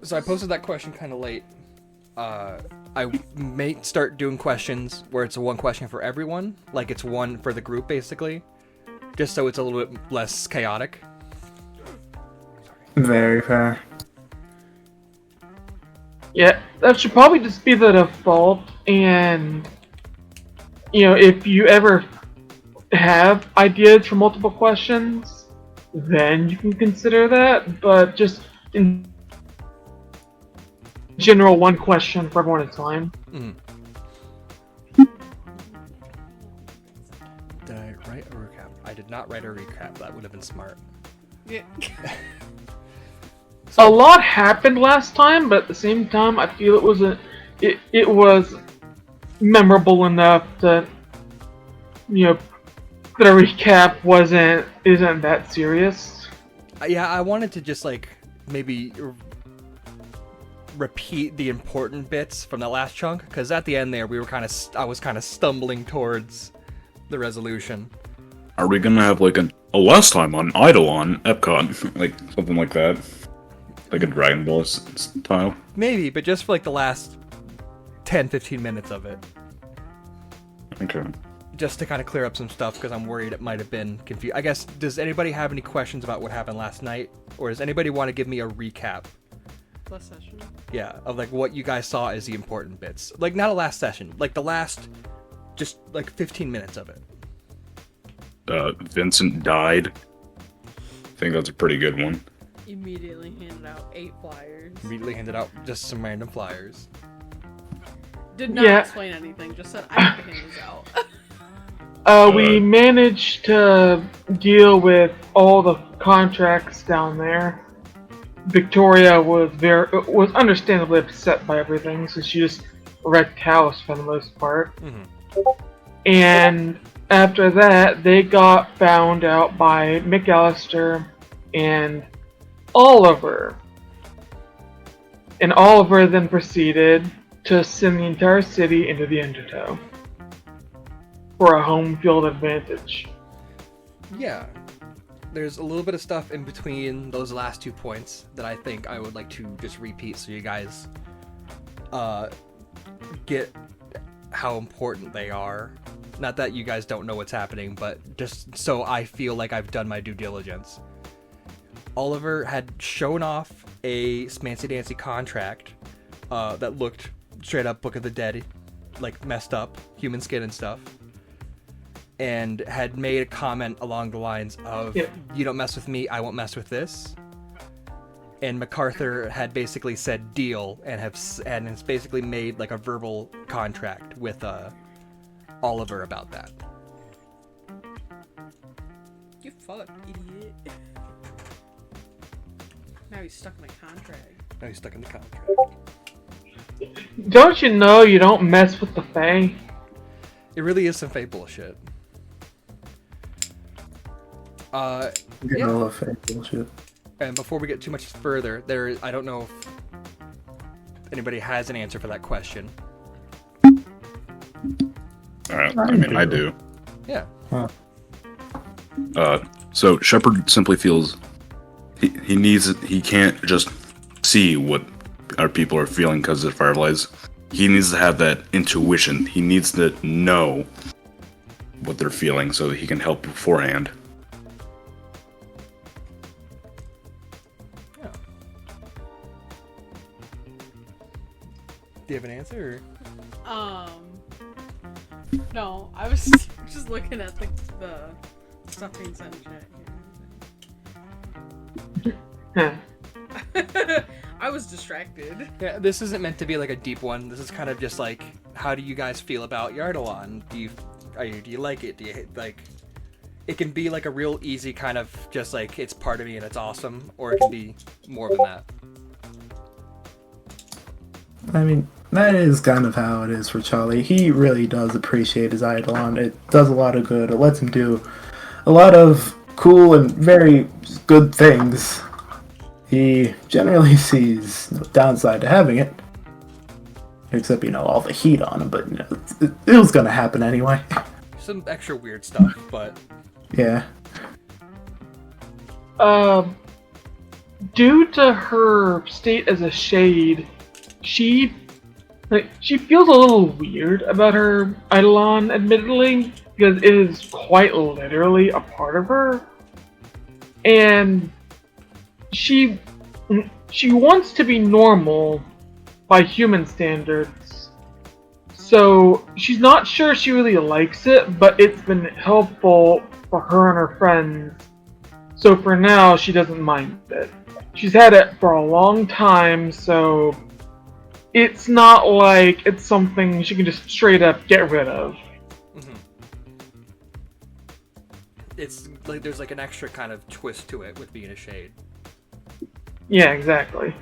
So I posted that question kind of late. I may start doing questions where it's one question for everyone, like it's one for the group, basically, just so it's a little bit less chaotic. Very fair. Yeah, that should probably just be the default, and if you ever have ideas for multiple questions, then you can consider that, but just in general, one question for everyone at a time. Mm. Did I write a recap? I did not write a recap. That would have been smart. Yeah. A lot happened last time, but at the same time, I feel it was memorable enough that that a recap isn't that serious. Yeah, I wanted to just maybe repeat the important bits from the last chunk, because at the end there I was kind of stumbling towards the resolution. Are we gonna have a last time on Eidolon Epcot, something like that, like a Dragon Ball style? Maybe, but just for the last 10-15 minutes of it. Okay. Just to kind of clear up some stuff, because I'm worried it might have been confused. I guess, does anybody have any questions about what happened last night? Or does anybody want to give me a recap? Last session? Yeah, of what you guys saw as the important bits. Not a last session, the last, just 15 minutes of it. Vincent died. I think that's a pretty good one. Immediately handed out 8 flyers. Immediately handed out just some random flyers. Did not explain anything, just said I have to hand these out. We managed to deal with all the contracts down there. Victoria was understandably upset by everything, so she just wrecked house for the most part. Mm-hmm. And after that, they got found out by McAllister and Oliver. And Oliver then proceeded to send the entire city into the Undertow for a home field advantage. Yeah. There's a little bit of stuff in between those last 2 points that I think I would like to just repeat so you guys get how important they are. Not that you guys don't know what's happening, but just so I feel like I've done my due diligence. Oliver had shown off a Smancy Dancy contract that looked straight up Book of the Dead, messed up, human skin and stuff. And had made a comment along the lines of, You don't mess with me, I won't mess with this. And MacArthur had basically said deal, and has basically made a verbal contract with Oliver about that. You fuck, idiot. Now he's stuck in a contract. Now he's stuck in the contract. Don't you know you don't mess with the Fae? It really is some fake bullshit. I love fake bullshit. And before we get too much further, I don't know if anybody has an answer for that question. Alright, I do. Yeah. Huh. So Shepard simply feels he can't just see what our people are feeling because of Fireflies. He needs to have that intuition. He needs to know what they're feeling so that he can help beforehand. Yeah. Do you have an answer? No, I was just looking at the stuff being sent in chat. I was distracted. Yeah, this isn't meant to be a deep one. This is kind of just how do you guys feel about Eidolon? Do you like it? Do you it can be a real easy kind of just it's part of me and it's awesome, or it can be more than that. I mean, that is kind of how it is for Charlie. He really does appreciate his Eidolon. It does a lot of good. It lets him do a lot of cool and very good things. He generally sees no downside to having it. Except, all the heat on him, but, it was gonna happen anyway. Some extra weird stuff, but... Yeah. due to her state as a shade, she feels a little weird about her Eidolon, admittedly, because it is quite literally a part of her. And she wants to be normal by human standards. So she's not sure she really likes it, but it's been helpful for her and her friends. So for now, she doesn't mind it. She's had it for a long time, so it's not like it's something she can just straight up get rid of. Mm-hmm. It's like there's like an extra kind of twist to it with being a shade. Yeah, exactly.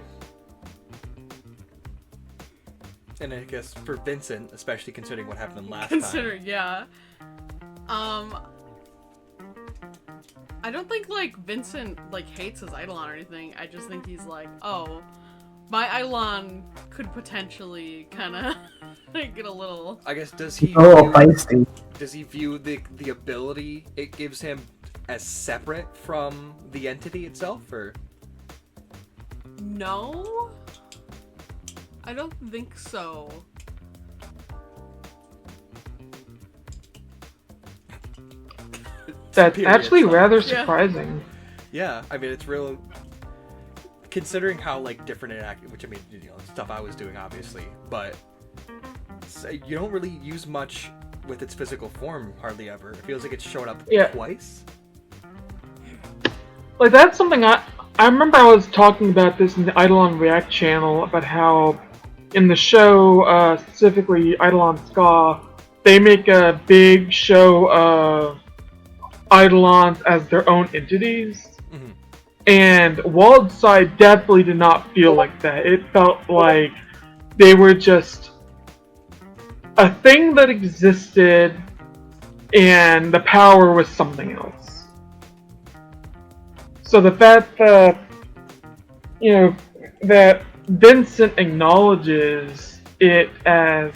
And I guess for Vincent, especially considering what happened last Considering, time. yeah. I don't think, like, Vincent, like, hates his Eidolon or anything. I just think he's like, oh, my Eidolon could potentially kind of get a little... I guess, does he feisty. Does he view the ability it gives him as separate from the entity itself, or? No? I don't think so. That's Period. actually rather Yeah. surprising. Yeah, I mean, it's real. Considering how like different it acted, which I mean, you know, stuff I was doing obviously, but you don't really use much with its physical form hardly ever. It feels like it's shown up twice. Like, that's something I remember I was talking about this in the Eidolon React channel, about how in the show, specifically Eidolon Ska, they make a big show of Eidolons as their own entities. Mm-hmm. And Wildside definitely did not feel like that. It felt like they were just a thing that existed, and the power was something else. So the fact that, you know, that Vincent acknowledges it as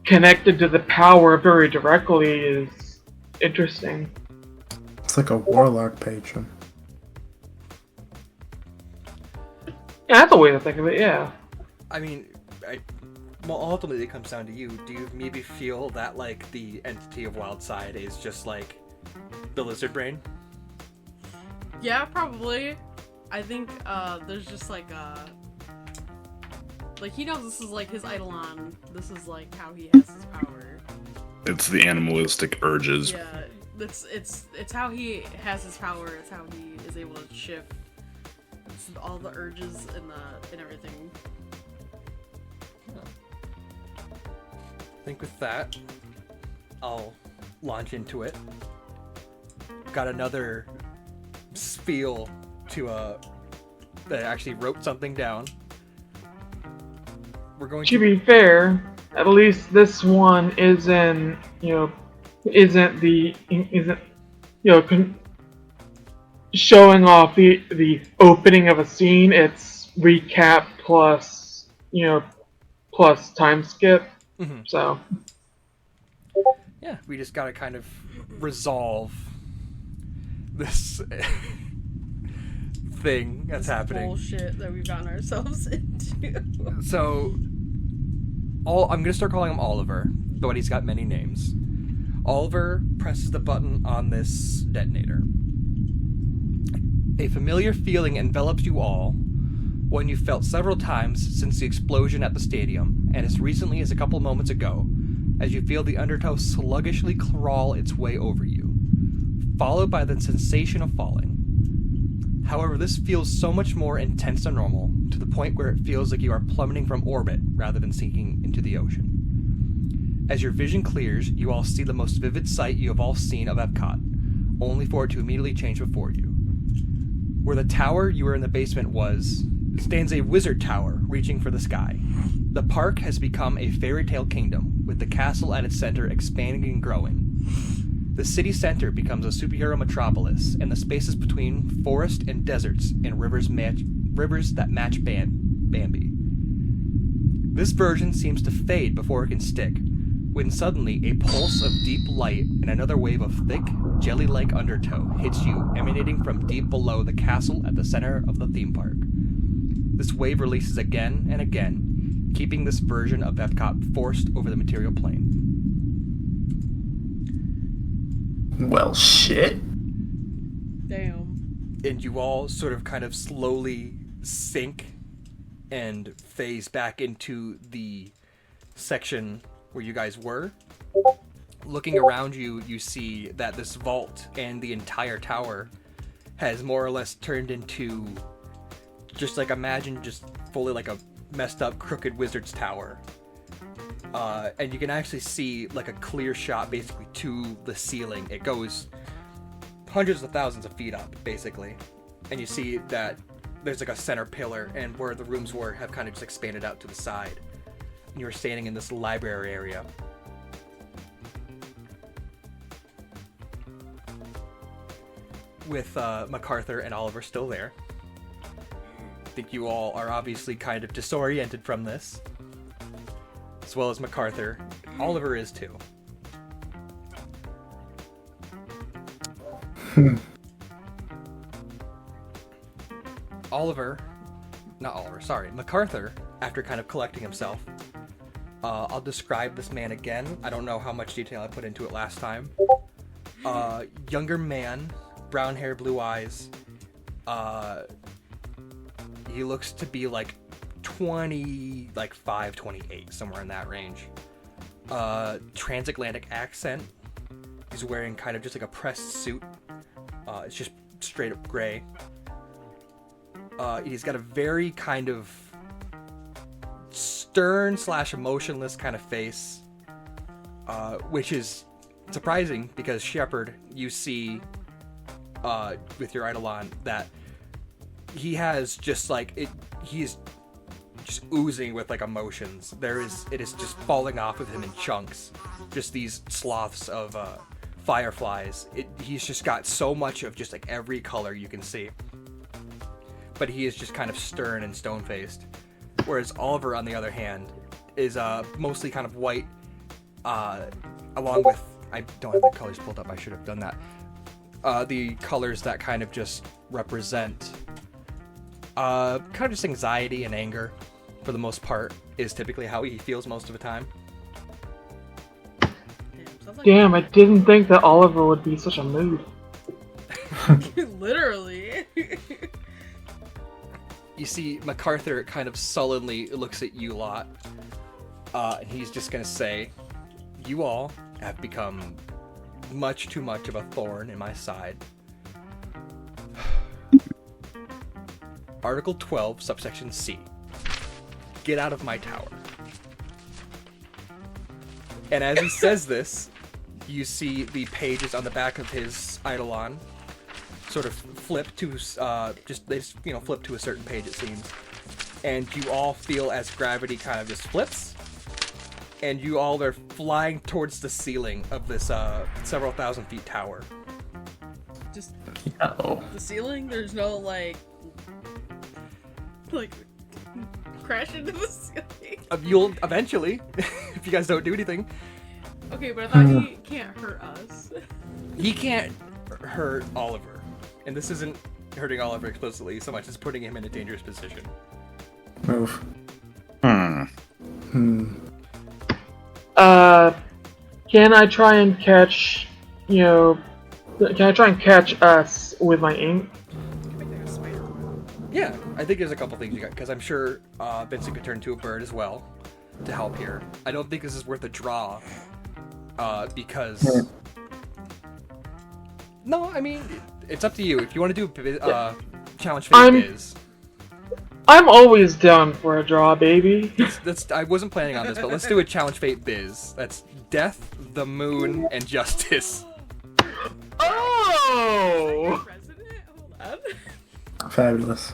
connected to the power very directly is interesting. It's like a warlock patron. Yeah, that's a way to think of it, yeah. I mean, well, ultimately it comes down to you. Do you maybe feel that like the entity of Wildside is just like the lizard brain? Yeah, probably. I think there's just like he knows this is like his Eidolon. This is like how he has his power. It's the animalistic urges. Yeah, it's how he has his power. It's how he is able to shift. It's all the urges and everything. I think with that, I'll launch into it. Got another spiel that I actually wrote something down. We're going To be fair, at least this one isn't showing off the opening of a scene. It's recap plus time skip. Mm-hmm. So yeah, we just gotta kind of resolve this thing that's happening. Bullshit that we've gotten ourselves into. So, I'm gonna start calling him Oliver, but he's got many names. Oliver presses the button on this detonator. A familiar feeling envelops you all, one you felt several times since the explosion at the stadium, and as recently as a couple moments ago, as you feel the undertow sluggishly crawl its way over you, followed by the sensation of falling. However, this feels so much more intense than normal, to the point where it feels like you are plummeting from orbit rather than sinking into the ocean. As your vision clears, you all see the most vivid sight you have all seen of Epcot, only for it to immediately change before you. Where the tower you were in the basement stands a wizard tower reaching for the sky. The park has become a fairy tale kingdom, with the castle at its center expanding and growing. The city center becomes a superhero metropolis, and the spaces between forest and deserts and rivers that match Bambi. This version seems to fade before it can stick, when suddenly a pulse of deep light and another wave of thick, jelly-like undertow hits you, emanating from deep below the castle at the center of the theme park. This wave releases again and again, keeping this version of Epcot forced over the material plane. Well, shit. Damn. And you all sort of kind of slowly sink and phase back into the section where you guys were. Looking around you, you see that this vault and the entire tower has more or less turned into just like, imagine just fully like a messed up crooked wizard's tower. And you can actually see like a clear shot basically to the ceiling. It goes hundreds of thousands of feet up basically. And you see that there's like a center pillar, and where the rooms were have kind of just expanded out to the side. And you're standing in this library area. With MacArthur and Oliver still there. I think you all are obviously kind of disoriented from this. As well as MacArthur. Oliver is too. MacArthur, after kind of collecting himself, I'll describe this man again. I don't know how much detail I put into it last time. Younger man, brown hair, blue eyes. He looks to be like 25, 28, somewhere in that range. Transatlantic accent. He's wearing kind of just like a pressed suit. It's just straight up gray. He's got a very kind of stern / emotionless kind of face, which is surprising because Shepard, you see with your Eidolon that he has just like it. He's just oozing with like emotions. It is just falling off of him in chunks. Just these sloths of fireflies. He's just got so much of just like every color you can see. But he is just kind of stern and stone-faced. Whereas Oliver, on the other hand, is mostly kind of white, along with... I don't have the colors pulled up, I should have done that. The colors that kind of just represent kind of just anxiety and anger, for the most part, is typically how he feels most of the time. Damn, I didn't think that Oliver would be such a mood. Literally. You see, MacArthur kind of sullenly looks at you lot, and he's just gonna say, you all have become much too much of a thorn in my side. Article 12, subsection C. Get out of my tower. And as he says this, you see the pages on the back of his Eidolon sort of flip to flip to a certain page, it seems, and you all feel as gravity kind of just flips, and you all are flying towards the ceiling of this several thousand feet tower. Just Oh. the ceiling. There's no like crash into the ceiling. You'll eventually, if you guys don't do anything. Okay, but I thought he can't hurt us. He can't hurt Oliver. And this isn't hurting Oliver explicitly so much as putting him in a dangerous position. Move. Can I try and catch, can I try and catch us with my ink? Yeah, I think there's a couple things you got, because I'm sure Vincent could turn into a bird as well to help here. I don't think this is worth a draw, because... No, I mean, it's up to you. If you want to do challenge phase biz. I'm always down for a draw, baby. I wasn't planning on this, but let's do a challenge fate biz. That's death, the moon, and justice. Oh! President? Hold on. Fabulous.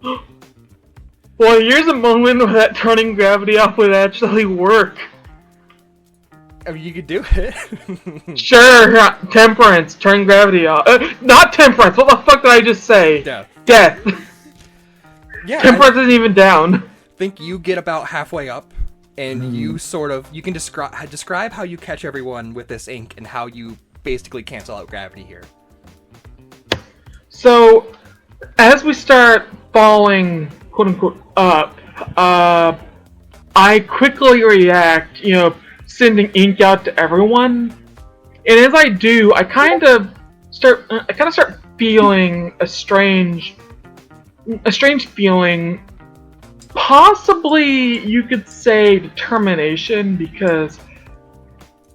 Well, here's a moment where that turning gravity off would actually work. I mean, you could do it. Sure, temperance, turn gravity off. Not temperance, what the fuck did I just say? Death. Yeah. Temperance isn't even down. Think you get about halfway up, and you can describe how you catch everyone with this ink and how you basically cancel out gravity here. So, as we start falling, quote unquote, up, I quickly react, sending ink out to everyone. And as I do, I kind of start feeling a strange feeling. Possibly, you could say determination, because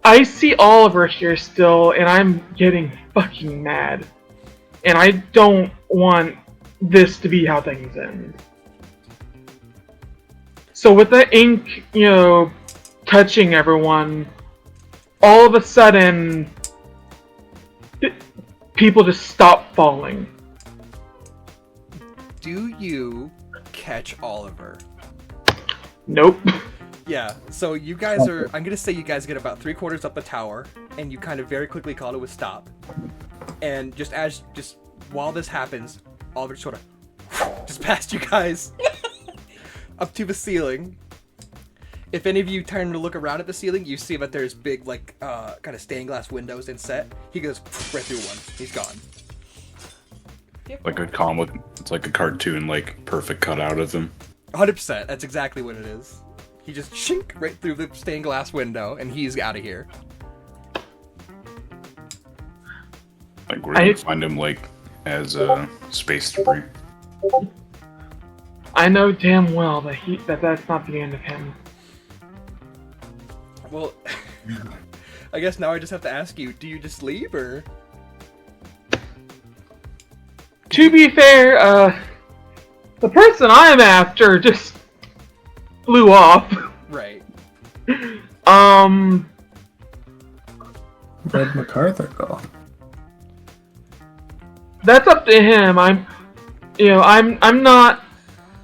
I see Oliver here still, and I'm getting fucking mad. And I don't want this to be how things end. So with the ink, touching everyone, all of a sudden, people just stop falling. Do you catch Oliver? Nope. Yeah, so you guys are, I'm gonna say you guys get about 3/4 up the tower, and you kind of very quickly call it a stop. And just while this happens, Oliver sort of just past you guys up to the ceiling. If any of you turn to look around at the ceiling, you see that there's big, kind of stained glass windows inset. He goes right through one. He's gone. Like a comic, it's like a cartoon, perfect cutout of him. 100%. That's exactly what it is. He just shink right through the stained glass window, and he's out of here. We're gonna find him, as a space debris. I know damn well that's not the end of him. Well, I guess now I just have to ask you, do you just leave, or? To be fair, the person I'm after just flew off. Right. Where'd MacArthur go? That's up to him. I'm not.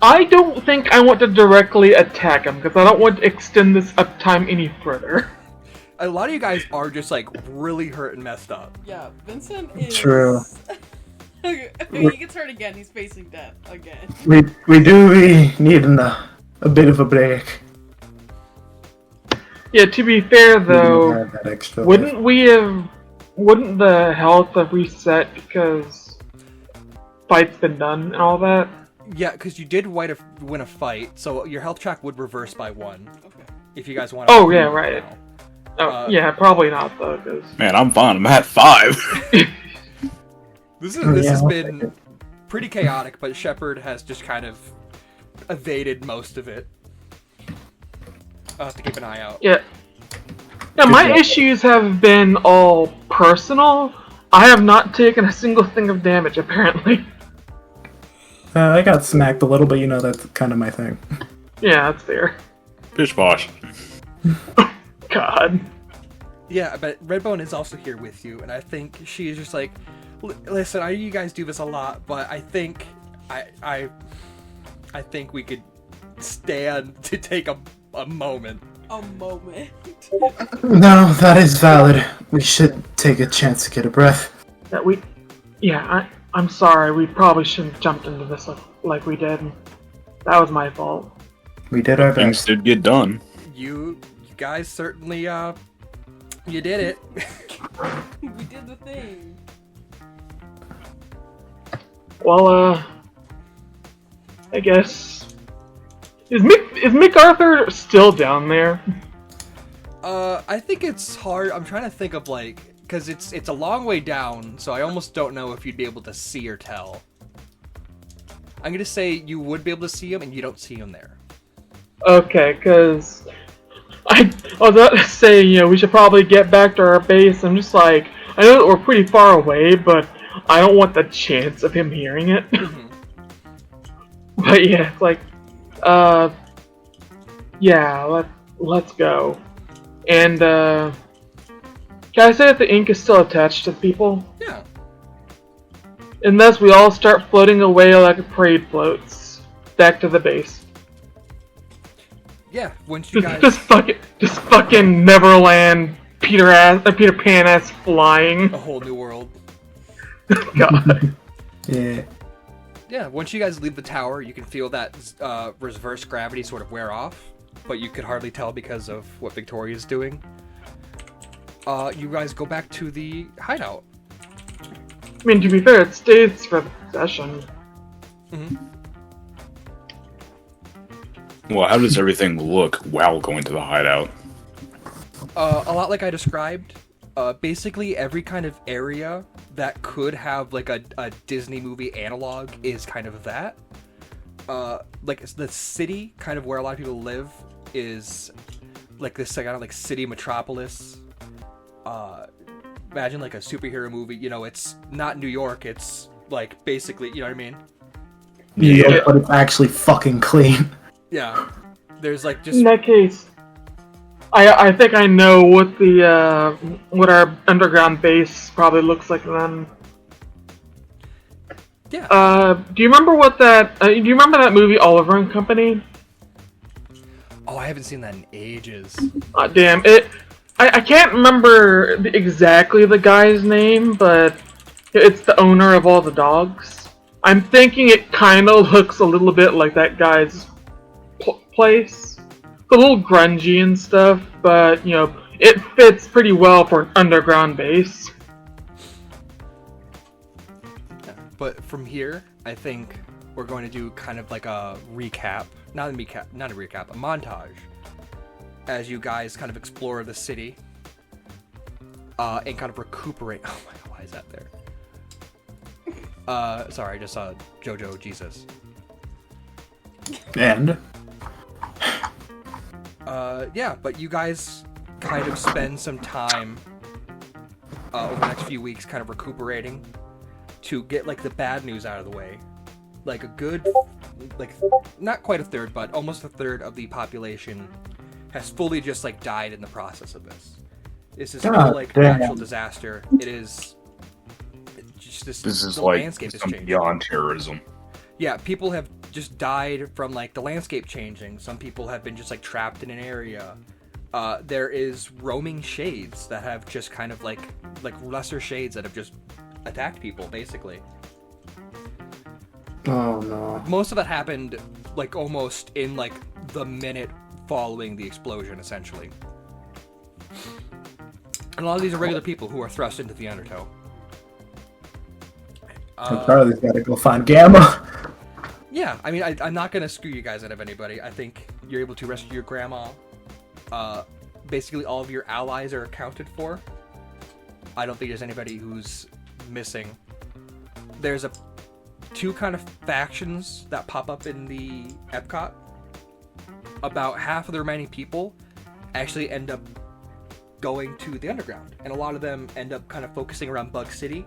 I don't think I want to directly attack him, because I don't want to extend this uptime any further. A lot of you guys are just, really hurt and messed up. Yeah, Vincent is... True. He gets hurt again, he's facing death again. We need a bit of a break. Yeah, to be fair though, Have that extra wouldn't the health have reset because fight's been done and all that? Yeah, because you did win a fight, so your health track would reverse by 1. Okay. If you guys want to... Oh, yeah, right. Oh, yeah, probably not though, because... Man, I'm fine. I'm at 5. This has been pretty chaotic, but Shepard has just kind of evaded most of it. I'll have to keep an eye out. Yeah. Yeah, my issues have been all personal. I have not taken a single thing of damage, apparently. I got smacked a little, but that's kind of my thing. Yeah, that's fair. Pish posh. God. Yeah, but Redbone is also here with you, and I think she is just like, listen, I know you guys do this a lot, but I think I think we could stand to take a moment. A moment. No, that is valid. We should take a chance to get a breath. I'm sorry. We probably shouldn't have jumped into this like we did. That was my fault. We did our Things best. did get done. You guys certainly, you did it. We did the thing. Well, I guess... Is MacArthur still down there? I think it's hard. I'm trying to think of because it's a long way down, so I almost don't know if you'd be able to see or tell. I'm gonna say you would be able to see him, and you don't see him there. Okay, because I was about to say, we should probably get back to our base. I'm just I know that we're pretty far away, but I don't want the chance of him hearing it. Mm-hmm. But yeah, it's yeah, let's go. And can I say that the ink is still attached to people? Yeah. And thus we all start floating away like parade floats back to the base. Yeah. Once you guys Just fucking Neverland, Peter Pan ass flying. a whole new world. God. Yeah. Yeah. Once you guys leave the tower, you can feel that reverse gravity sort of wear off, but you could hardly tell because of what Victoria's doing. You guys go back to the hideout. I mean, to be fair, it stays for the possession. Well, how does everything look while going to the hideout? A lot like I described. Basically, every kind of area that could have like a Disney movie analog is kind of that. Like the city, kind of where a lot of people live, is like this kind of like city metropolis. Imagine like a superhero movie. You know, it's not New York. It's like basically, you know what I mean? Yeah, but it's actually fucking clean. Yeah. There's like just In that case, I think I know what the what our underground base probably looks like then. yeah. Do you remember what that? Do you remember that movie Oliver and Company? Oh, I haven't seen that in ages. Damn it! I can't remember exactly the guy's name, but it's the owner of all the dogs. I'm thinking it kind of looks a little bit like that guy's place. It's a little grungy and stuff, but you know, it fits pretty well for an underground base. But from here, I think we're going to do kind of like a recap, not a recap, a montage, as you guys kind of explore the city, and kind of recuperate. Oh my god, why is that there? Sorry, I just saw JoJo Jesus. And Yeah, but you guys kind of spend some time over the next few weeks kind of recuperating to get like the bad news out of the way. Like a good, like not quite a third, but almost a third of the population has fully just like died in the process of this. This is no like natural disaster. It is just This is the like landscape is some changing. beyond terrorism. Yeah, people have just died from like the landscape changing. Some people have been just like trapped in an area. There is roaming shades that have just kind of like lesser shades that have just attacked people, basically. oh no. Most of it happened like almost in like the minute following the explosion, essentially. And a lot of these are regular people who are thrust into the undertow. Charlie's gotta go find Gamma. Yeah, I mean, I'm not gonna screw you guys out of anybody. I think you're able to rescue your grandma. Basically, all of your allies are accounted for. I don't think there's anybody who's missing. There's two kind of factions that pop up in the Epcot. About half of the remaining people actually end up going to the underground, and a lot of them end up kind of focusing around Bug City.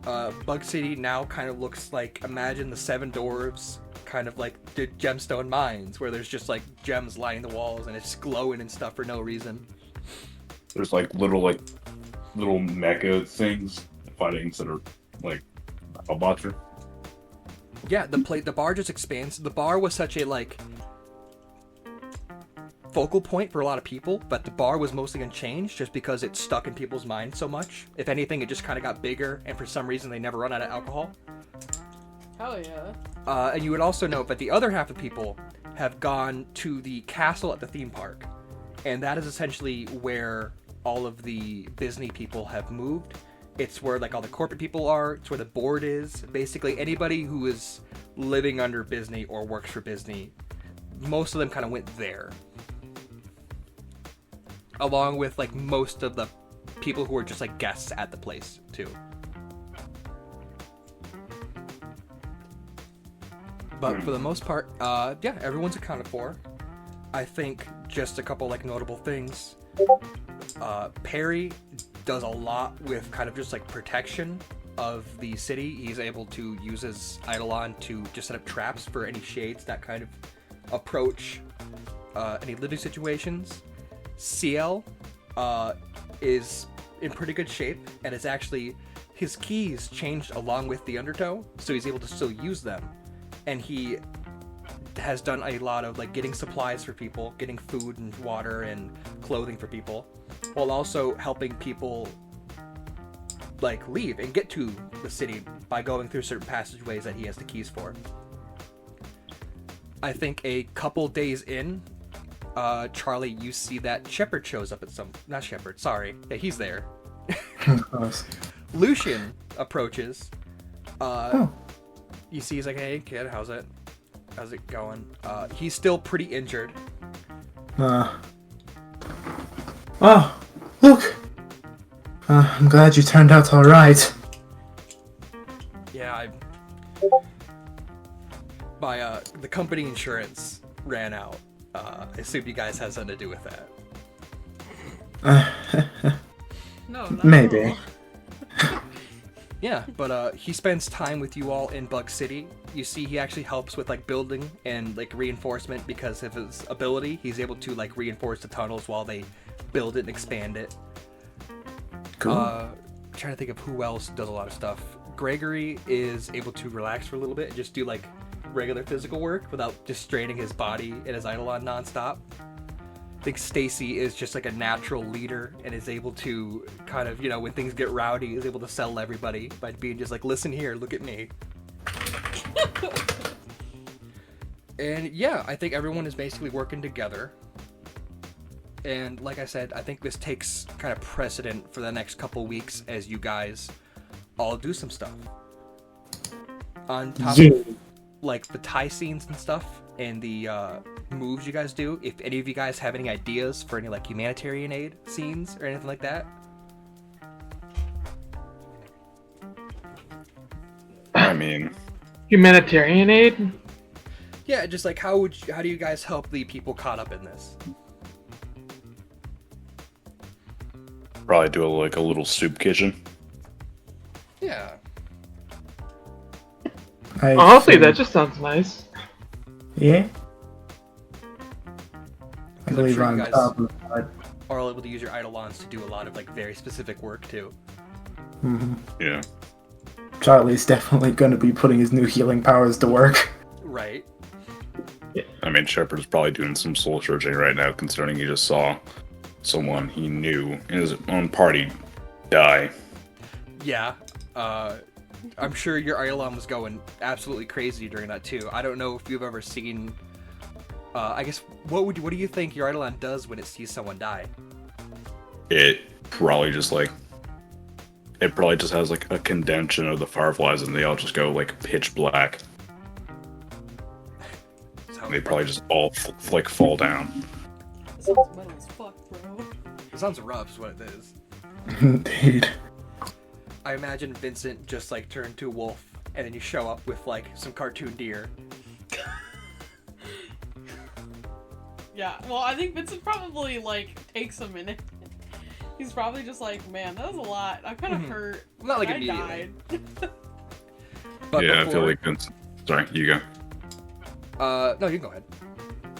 Bug City now kind of looks like, imagine the Seven Dwarves, kind of like the gemstone mines, where there's just like gems lining the walls and it's glowing and stuff for no reason. There's like little mecha things fighting instead of like a botcher. Yeah, the bar just expands. The bar was such a like focal point for a lot of people, but the bar was mostly unchanged just because it stuck in people's minds so much. If anything, it just kind of got bigger, and for some reason they never run out of alcohol. Hell yeah. And you would also note that the other half of people have gone to the castle at the theme park, and that is essentially where all of the Disney people have moved. It's where like all the corporate people are. It's where the board is. Basically, anybody who is living under Disney or works for Disney, most of them kind of went there. Along with like most of the people who are just like guests at the place too. But for the most part, yeah, everyone's accounted for. I think just a couple like notable things. Perry does a lot with kind of just like protection of the city. He's able to use his Eidolon to just set up traps for any shades that kind of approach any living situations. CL is in pretty good shape, and it's actually his keys changed along with the undertow, so he's able to still use them. And he has done a lot of like getting supplies for people, getting food and water and clothing for people, while also helping people like leave and get to the city by going through certain passageways that he has the keys for. I think a couple days in, Charlie, you see that Shepard shows up at not Shepard, sorry. Yeah, he's there. Lucian approaches. You see he's like, hey kid, how's it going? He's still pretty injured. Oh, look! I'm glad you turned out alright. Yeah, the company insurance ran out. I assume you guys had something to do with that. No, not Maybe. at all. Yeah, but he spends time with you all in Bug City. You see he actually helps with like building and like reinforcement because of his ability. He's able to like reinforce the tunnels while they build it and expand it. Cool. Trying to think of who else does a lot of stuff. Gregory is able to relax for a little bit and just do like regular physical work without just straining his body and his Eidolon nonstop. I think Stacy is just like a natural leader and is able to kind of, when things get rowdy, is able to settle everybody by being just like, listen here, look at me. And yeah, I think everyone is basically working together. And like I said, I think this takes kind of precedent for the next couple weeks as you guys all do some stuff. On top of like the tie scenes and stuff and the moves you guys do, if any of you guys have any ideas for any like humanitarian aid scenes or anything like that. I mean, Humanitarian aid? Yeah, just like how do you guys help the people caught up in this? probably do a little soup kitchen. Yeah. Honestly, that just sounds nice. Yeah. I I'm believe sure you on guys top of that. are able to use your Eidolons to do a lot of like very specific work too. Mm-hmm. Yeah. Charlie's definitely going to be putting his new healing powers to work. Right. I mean, Shepard's probably doing some soul searching right now, considering he just saw someone he knew in his own party die. Yeah. I'm sure your Eidolon was going absolutely crazy during that too. I don't know if you've ever seen. I guess what do you think your Eidolon does when it sees someone die? It probably just has like a condensation of the fireflies, and they all just go like pitch black. They probably just all fall down. That sounds metal as fuck, bro. It sounds rough, is what it is. Indeed. I imagine Vincent just like turned to a wolf, and then you show up with like some cartoon deer. Yeah, well, I think Vincent probably like takes a minute. He's probably just like, man, that was a lot. I'm kind of hurt. Not like I immediately. died. But Yeah, I before, feel like Vincent. Sorry, you go. no, you can go ahead.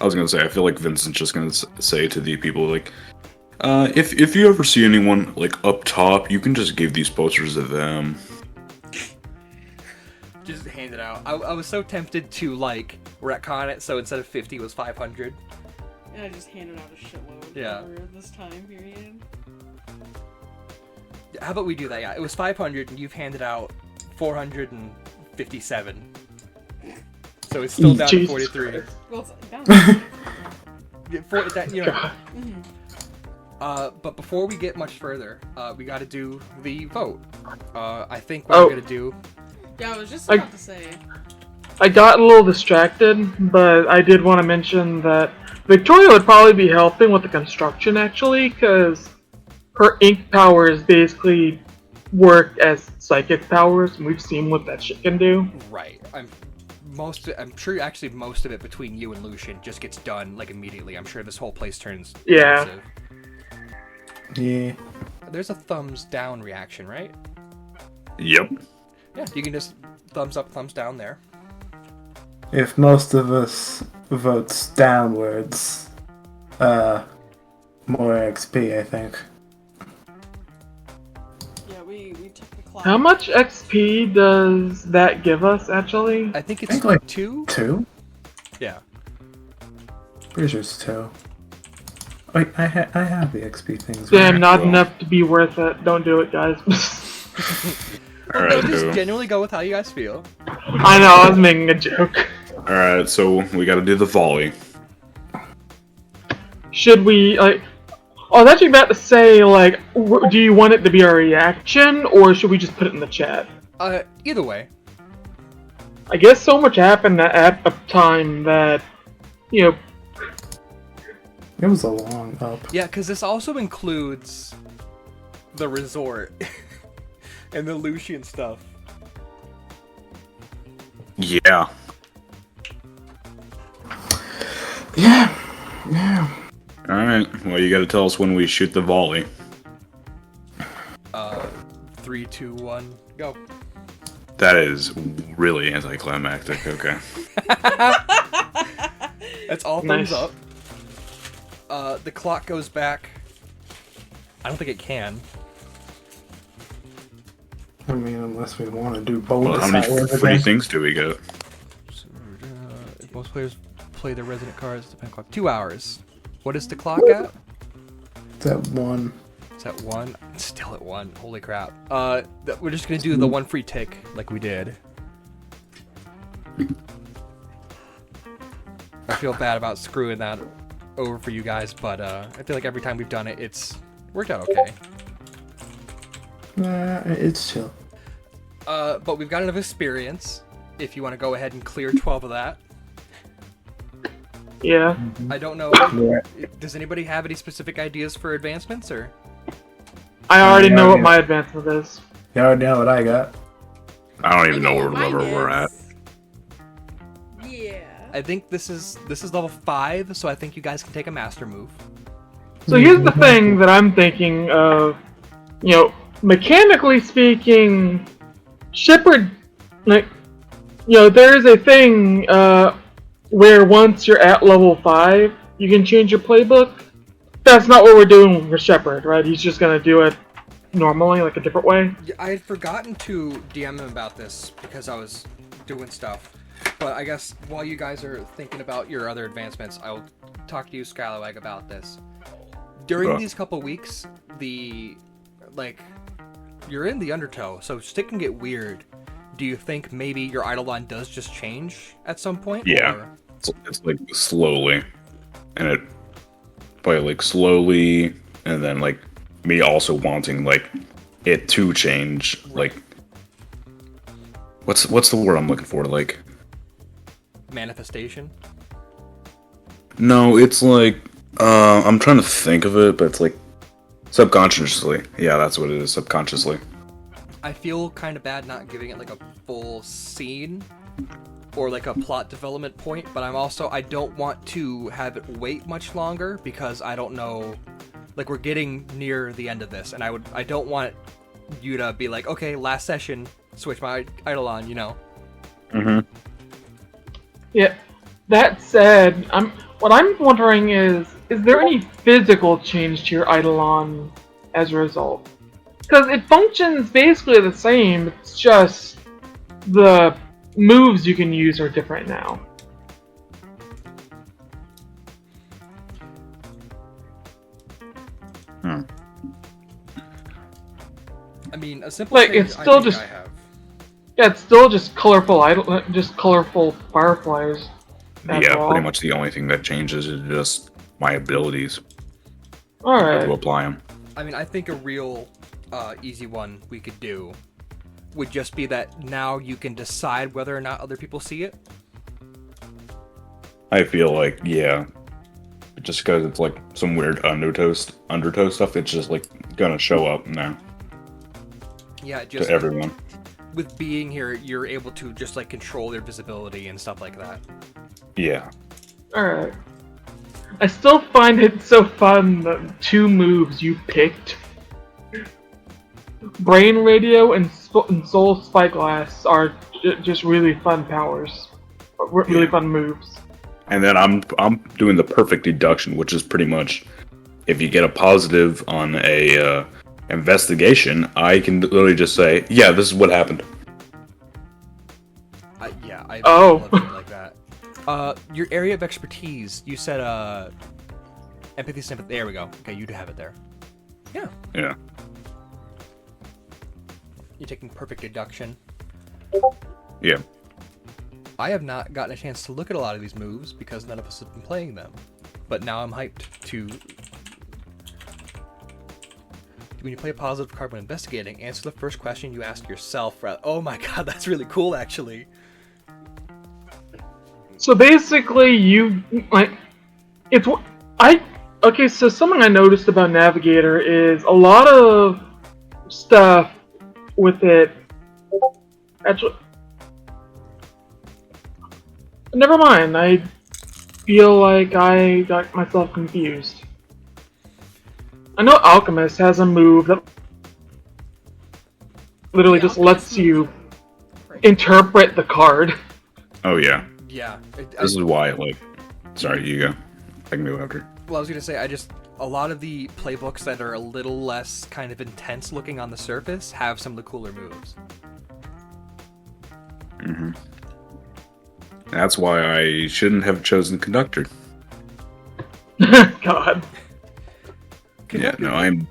I was gonna say, I feel like Vincent's just gonna say to the people like, if you ever see anyone like up top, you can just give these posters to them. Just hand it out. I was so tempted to like retcon it, so instead of 50 it was 500. And I just handed out a shitload Yeah. over this time period. How about we do that? Yeah, it was 500, and you've handed out 457. So it's still down to Jesus 43. Christ. Well, it's down. But before we get much further, we got to do the vote. I think what we're gonna do. Yeah, I was just about to say. I got a little distracted, but I did want to mention that Victoria would probably be helping with the construction, actually, because her ink powers basically work as psychic powers, and we've seen what that shit can do. Right. I'm sure actually most of it between you and Lucian just gets done like immediately. I'm sure this whole place turns Yeah. massive. Yeah. There's a thumbs down reaction, right? Yep. Yeah, you can just thumbs up, thumbs down there. If most of us votes downwards, more XP, I think. Yeah, we took the clock. How much XP does that give us, actually? I think it's I think like 2. 2? Yeah. Pretty sure it's 2. Wait, I have the XP things. Damn, right? not Well. enough to be worth it. Don't do it, guys. No, Alright, just so, genuinely go with how you guys feel. I know, I was making a joke. alright, so we gotta do the volley. should we like? I was actually about to say like, do you want it to be a reaction or should we just put it in the chat? Either way. I guess so much happened at the time that, you know. It was a long up. Yeah, because this also includes the resort and the Lucian stuff. Yeah. Yeah. Alright, well, you gotta tell us when we shoot the volley. 3, 2, 1, go. That is really anticlimactic, okay. That's all thumbs up. The clock goes back. I don't think it can. I mean, unless we want to do Well, bonus. how many free things do we get? If most players play their resident cards, the pen clock. 2 hours. What is the clock at? It's at 1. It's at 1. It's still at 1. Holy crap. We're just gonna do the 1 free tick like we did. I feel bad about screwing that over for you guys, but I feel like every time we've done it, it's worked out okay. Nah, it's chill. But we've got enough experience if you want to go ahead and clear 12 of that. Yeah. I don't know. Yeah. Does anybody have any specific ideas for advancements, or? I already know what my advancement is. You already know what I got. I don't even know what what level mine we're at. is. Yeah. I think this is level 5, so I think you guys can take a master move. So here's the thing that I'm thinking of. You know, mechanically speaking, Shepard, like, you know, there's a thing where once you're at level 5, you can change your playbook. That's not what we're doing with Shepard, right? He's just gonna do it normally, like a different way. Yeah, I had forgotten to DM him about this because I was doing stuff. But I guess while you guys are thinking about your other advancements, I'll talk to you, Skylawag, about this. During these couple weeks, you're in the undertow, so stick can get weird. Do you think maybe your Eidolon does just change at some point? Yeah. Or? It's like slowly. And it probably like slowly, and then like me also wanting like it to change. Like, what's the word I'm looking for? Like, Manifestation? no, it's like I'm trying to think of it, but it's like subconsciously. Yeah, that's what it is. Subconsciously. I feel kind of bad not giving it like a full scene or like a plot development point, but I don't want to have it wait much longer because I don't know, like we're getting near the end of this, and I don't want you to be like, okay, last session, switch my Eidolon, you know. Mm-hmm. Yeah. That said, what I'm wondering is there any physical change to your Eidolon as a result? Because it functions basically the same, it's just the moves you can use are different now. I mean, a simple Like, change it's still I think just- I have. Yeah, it's still just colorful fireflies. That's Yeah, all. pretty much the only thing that changes is just my abilities to Alright. apply them. I mean, I think a real easy one we could do would just be that now you can decide whether or not other people see it. I feel like, yeah, just because it's like some weird undertow stuff, it's just like gonna show up now Yeah, just to everyone. with being here, you're able to just like control their visibility and stuff like that. Yeah. Alright. I still find it so fun that 2 moves you picked, Brain Radio and Soul Spyglass, are just really fun powers. Really fun moves. And then I'm doing the perfect deduction, which is pretty much if you get a positive on a investigation, I can literally just say, yeah, this is what happened. I Oh. love it like that. Your area of expertise, you said empathy, sympathy. There we go. Okay, you do have it there. Yeah. Yeah. You're taking perfect deduction. Yeah. I have not gotten a chance to look at a lot of these moves because none of us have been playing them. but now I'm hyped to... When you play a positive card when investigating, answer the first question you ask yourself. Oh my god, that's really cool, actually. So basically, okay, so something I noticed about Navigator is a lot of stuff with it. Actually, never mind. I feel like I got myself confused. I know Alchemist has a move that literally just lets you interpret the card. Oh yeah. Yeah. This is why, like... Sorry, you go. I can go after. Well, I was gonna say, a lot of the playbooks that are a little less kind of intense looking on the surface have some of the cooler moves. Mm-hmm. That's why I shouldn't have chosen Conductor. God. Yeah, no, I'm...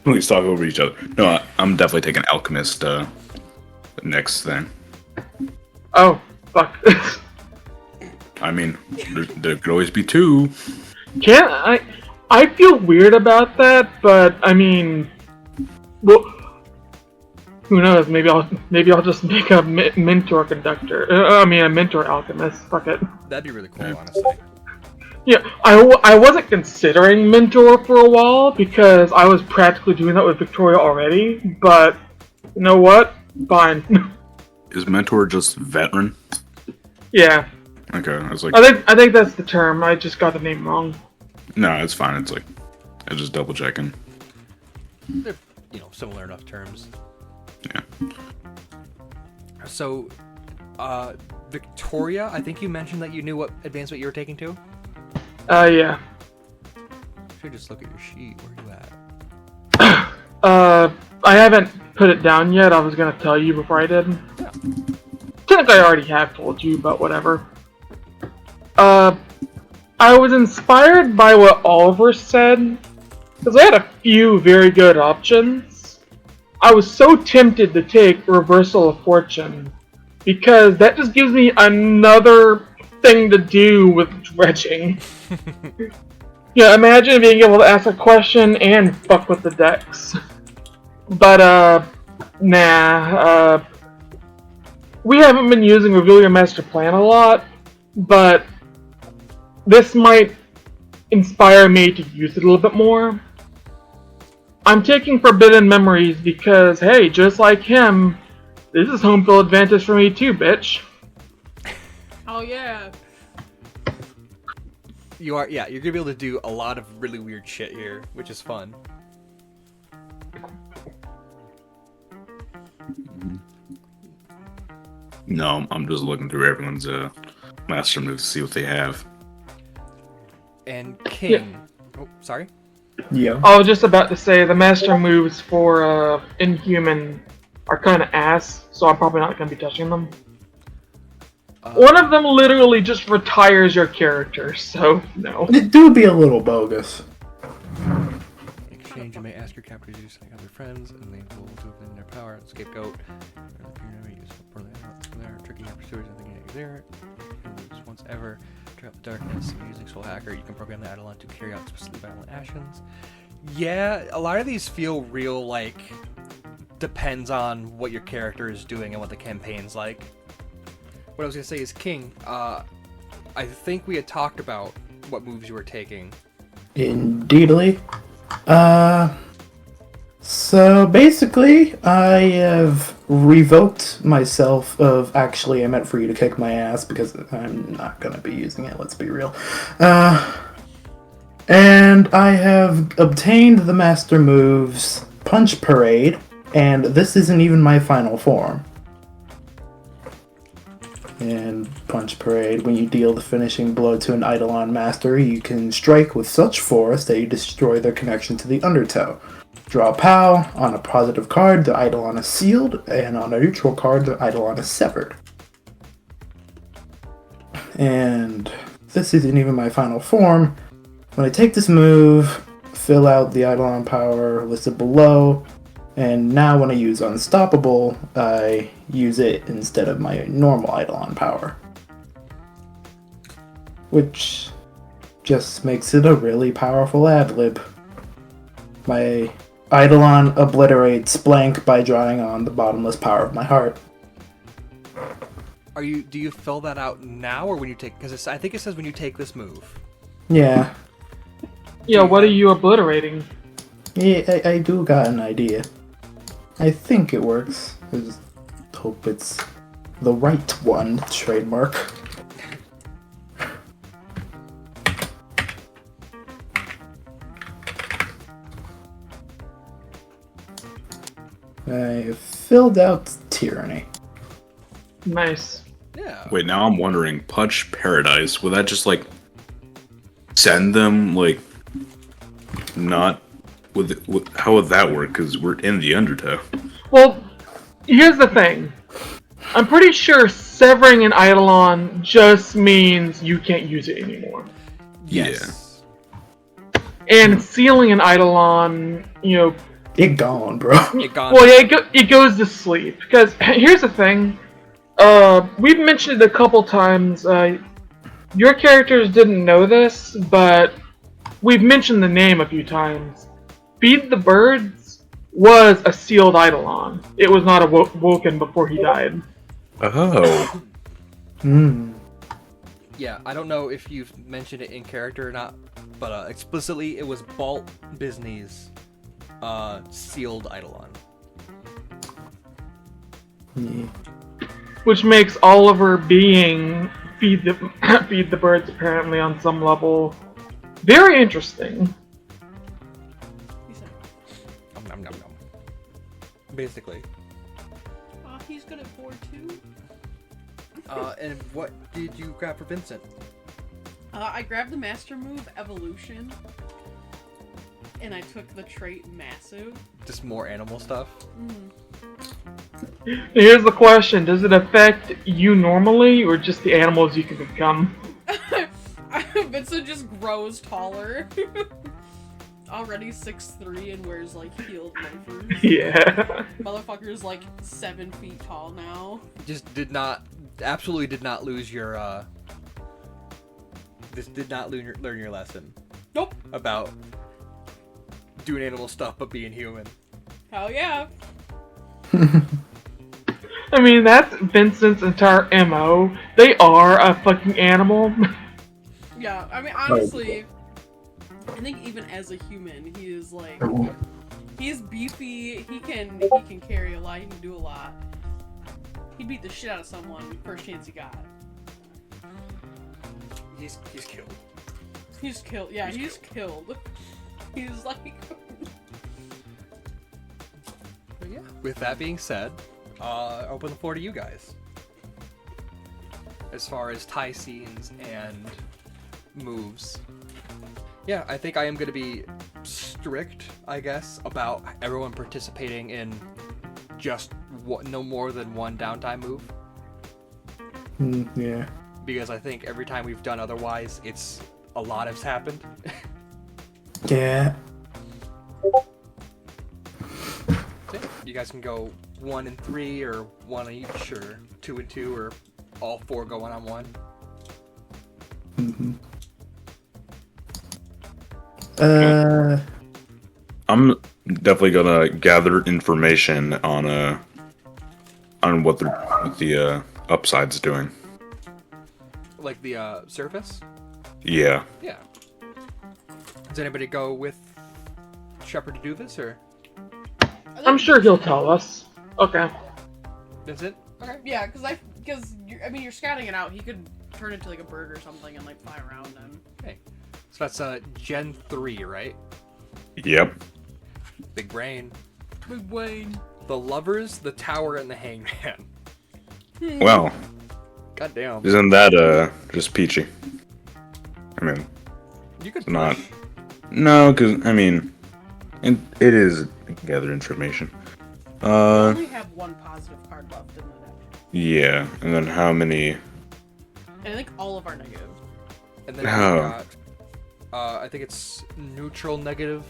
Please talk over each other. No, I'm definitely taking Alchemist, next thing. Oh, fuck. I mean, there could always be two. I feel weird about that, but I mean, well, who knows? Maybe I'll just make a mentor conductor. A mentor alchemist. Fuck it. That'd be really cool, honestly. Yeah, I wasn't considering mentor for a while because I was practically doing that with Victoria already. But you know what? Fine. Is mentor just veteran? Yeah. Okay, I was like... I think that's the term. I just got the name wrong. No, it's fine. It's like... I was just double checking. They're, similar enough terms. Yeah. So, Victoria, I think you mentioned that you knew what advancement you were taking to? Yeah. Should just look at your sheet. Where are you at? I haven't put it down yet. I was gonna tell you before I did. Yeah. Technically, I already have told you, but whatever. I was inspired by what Oliver said, because I had a few very good options. I was so tempted to take Reversal of Fortune, because that just gives me another thing to do with dredging. Yeah, imagine being able to ask a question and fuck with the decks. But, nah, we haven't been using Reveal Your Master Plan a lot, but this might inspire me to use it a little bit more. I'm taking Forbidden Memories because, hey, just like him, this is home field advantage for me too, bitch. Oh yeah. You're gonna be able to do a lot of really weird shit here, which is fun. No, I'm just looking through everyone's master moves to see what they have. And King... Yeah. Oh, sorry? Yeah. I was just about to say, the master moves for Inhuman are kind of ass, so I'm probably not going to be touching them. One of them literally just retires your character, so no. It do be a little bogus. In exchange, you may ask your captor to do something with your friends, and they will do it in their power. Scapegoat. Tricking your pursuers and thinking you're there. Lose once ever. Trap the darkness. Using Soul Hacker, you can program the Eidolon to carry out specifically violent actions. Yeah, a lot of these feel real, like, depends on what your character is doing and what the campaign's like. What I was gonna say is, King, I think we had talked about what moves you were taking. Indeedly. So basically, I have revoked myself of actually I meant for you to kick my ass because I'm not gonna be using it, let's be real. And I have obtained the master moves Punch Parade, and this isn't even my final form. And Punch Parade, when you deal the finishing blow to an Eidolon master, you can strike with such force that you destroy their connection to the Undertow. Draw POW. On a positive card, the Eidolon is sealed, and on a neutral card, the Eidolon is severed. And this isn't even my final form. When I take this move, fill out the Eidolon power listed below, and now when I use Unstoppable, I use it instead of my normal Eidolon power. Which just makes it a really powerful ad-lib. My Eidolon obliterates blank by drawing on the bottomless power of my heart. Do you fill that out now or when you take? Because I think it says when you take this move. Yeah. Yeah, what are you obliterating? Yeah, I do got an idea. I think it works. I just hope it's the right one, trademark. I filled out tyranny. Nice. Yeah. Wait, now I'm wondering, Punch Paradise, would that just like send them like not how would that work? Because we're in the Undertow. Well, here's the thing. I'm pretty sure severing an Eidolon just means you can't use it anymore. Yes. And sealing an Eidolon, It gone, bro. It gone. well, yeah, it goes to sleep. Because here's the thing. We've mentioned it a couple times. Your characters didn't know this, but we've mentioned the name a few times. Feed the Birds was a sealed Eidolon. It was not awoken before he died. Oh. Yeah, I don't know if you've mentioned it in character or not, but explicitly it was Balt Bisney's sealed Eidolon. Yeah. Which makes Oliver being feed the birds apparently on some level very interesting. He said, Nom, nom, nom. Basically. he's good at board too. And what did you grab for Vincent? I grabbed the master move, Evolution, and I took the trait, Massive. Just more animal stuff? Here's the question: does it affect you normally, or just the animals you can become? Vincent just grows taller. Already 6'3" and wears like heeled loafers. Yeah. Motherfucker's like 7 feet tall now. Just absolutely did not lose your, did not learn your lesson. Nope. About doing animal stuff but being human. Hell yeah. I mean, that's Vincent's entire MO. They are a fucking animal. Yeah, I mean, honestly, I think even as a human, he is like, he's beefy, he can carry a lot, he can do a lot. He beat the shit out of someone first chance he got. He's killed. He's killed, yeah, he's killed. He's like... But yeah, with that being said, open the floor to you guys. As far as tie scenes and moves. Yeah, I think I am going to be strict, I guess, about everyone participating in just no more than one downtime move. Yeah. Because I think every time we've done otherwise, a lot has happened. Yeah. You guys can go 1 and 3, or 1 each, or 2 and 2, or all 4 go 1-on-1. Mm-hmm. I'm definitely gonna gather information on what the upside's doing. Like the surface? Yeah. Yeah. Does anybody go with Shepard to do this, or I'm sure he'll tell us. Okay. Vincent? Okay, yeah, because you're scouting it out. He could turn into like a bird or something and like fly around and. Okay. So that's Gen 3, right? Yep. Big brain. Big Wayne. The Lovers, the Tower, and the Hangman. Well, Goddamn. isn't that just peachy? I mean, You could not. push. No, because I mean, it is gather information. We only have one positive card left in the deck, Yeah, and then how many? and I think all of our negatives. And then Oh. you got, I think it's neutral, negative,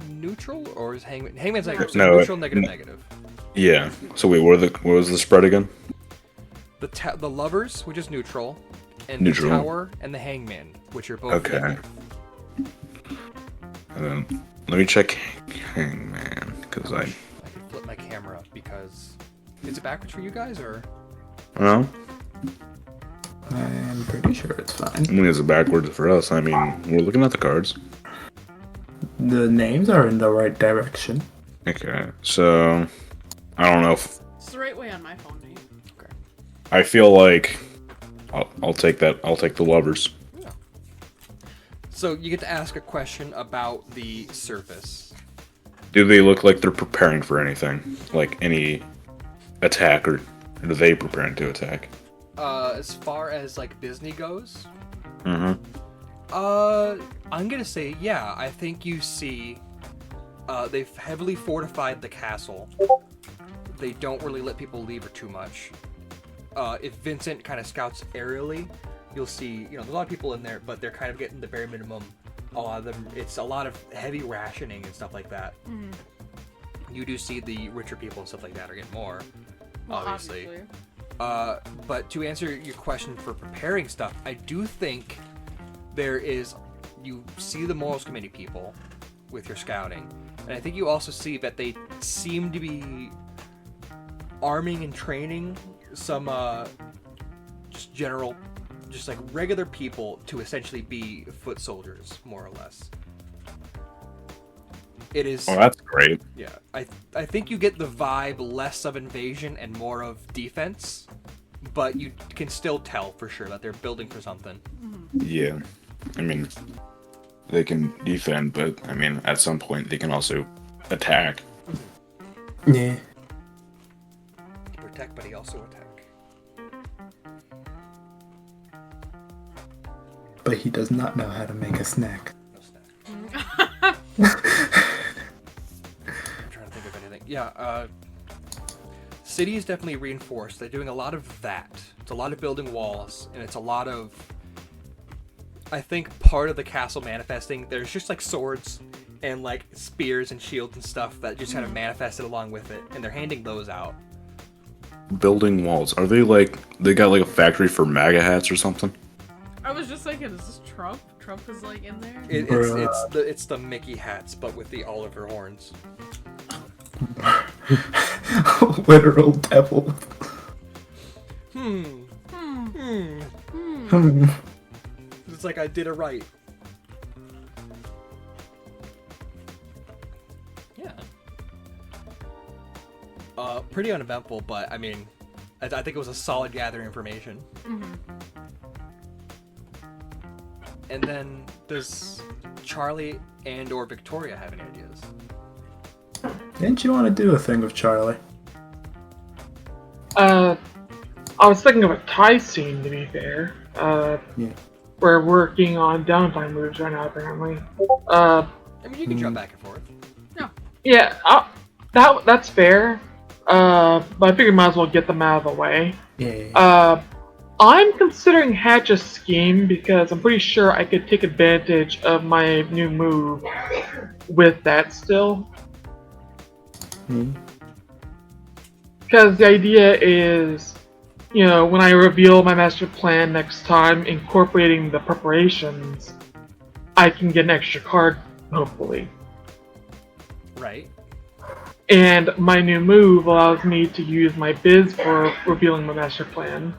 neutral, or is Hangman's negative? So No, neutral, negative, negative. Yeah. So wait, what was the spread again? The Lovers, which is neutral, and Neutral. the Tower and the Hangman, which are both Okay. negative. And then let me check Hangman because I can flip my camera because is it backwards for you guys or? well, I'm pretty sure it's fine. I mean, it's backwards for us. I mean, we're looking at the cards. The names are in the right direction. Okay, so I don't know if It's the right way on my phone, Nate. Okay. I feel like I'll take that. I'll take the lovers. Yeah. So you get to ask a question about the surface. Do they look like they're preparing for anything, like any attack, or are they preparing to attack? As far as like Disney goes, Mm-hmm. I'm gonna say yeah. I think you see, they've heavily fortified the castle. They don't really let people leave or too much. If Vincent kind of scouts aerially, you'll see, there's a lot of people in there, but they're kind of getting the bare minimum. A lot of them, it's a lot of heavy rationing and stuff like that. Mm-hmm. You do see the richer people and stuff like that are getting more, Well, obviously. But to answer your question for preparing stuff, I do think you see the morals committee people with your scouting, and I think you also see that they seem to be arming and training some just like regular people to essentially be foot soldiers, more or less. It is. Oh, that's great. Yeah, I think you get the vibe less of invasion and more of defense, but you can still tell for sure that they're building for something. Yeah, I mean, they can defend, but I mean, at some point they can also attack. Yeah. Protect, but he also attack. But he does not know how to make a snack. No snack. I'm trying to think of anything. Yeah, city is definitely reinforced. They're doing a lot of that. It's a lot of building walls, and it's a lot of, I think, part of the castle manifesting. There's just like swords and like spears and shields and stuff that just kind of manifested along with it, and they're handing those out. Building walls. Are they like they got like a factory for MAGA hats or something? I was just thinking, is this Trump? Trump is like in there. It's the Mickey hats, but with the Oliver horns. Literal devil. It's like I did it right. Yeah. Pretty uneventful, but I mean, I think it was a solid gathering information. Mm-hmm. And then, does Charlie and or Victoria have any ideas? Didn't you want to do a thing with Charlie? I was thinking of a tie scene, to be fair. Yeah. We're working on downtime moves right now, apparently. I mean, you can jump back and forth. Yeah, that's fair. But I figured might as well get them out of the way. Yeah. I'm considering Hatch a scheme because I'm pretty sure I could take advantage of my new move with that still. Because the idea is, when I reveal my master plan next time, incorporating the preparations, I can get an extra card, hopefully. Right. And my new move allows me to use my biz for revealing my master plan.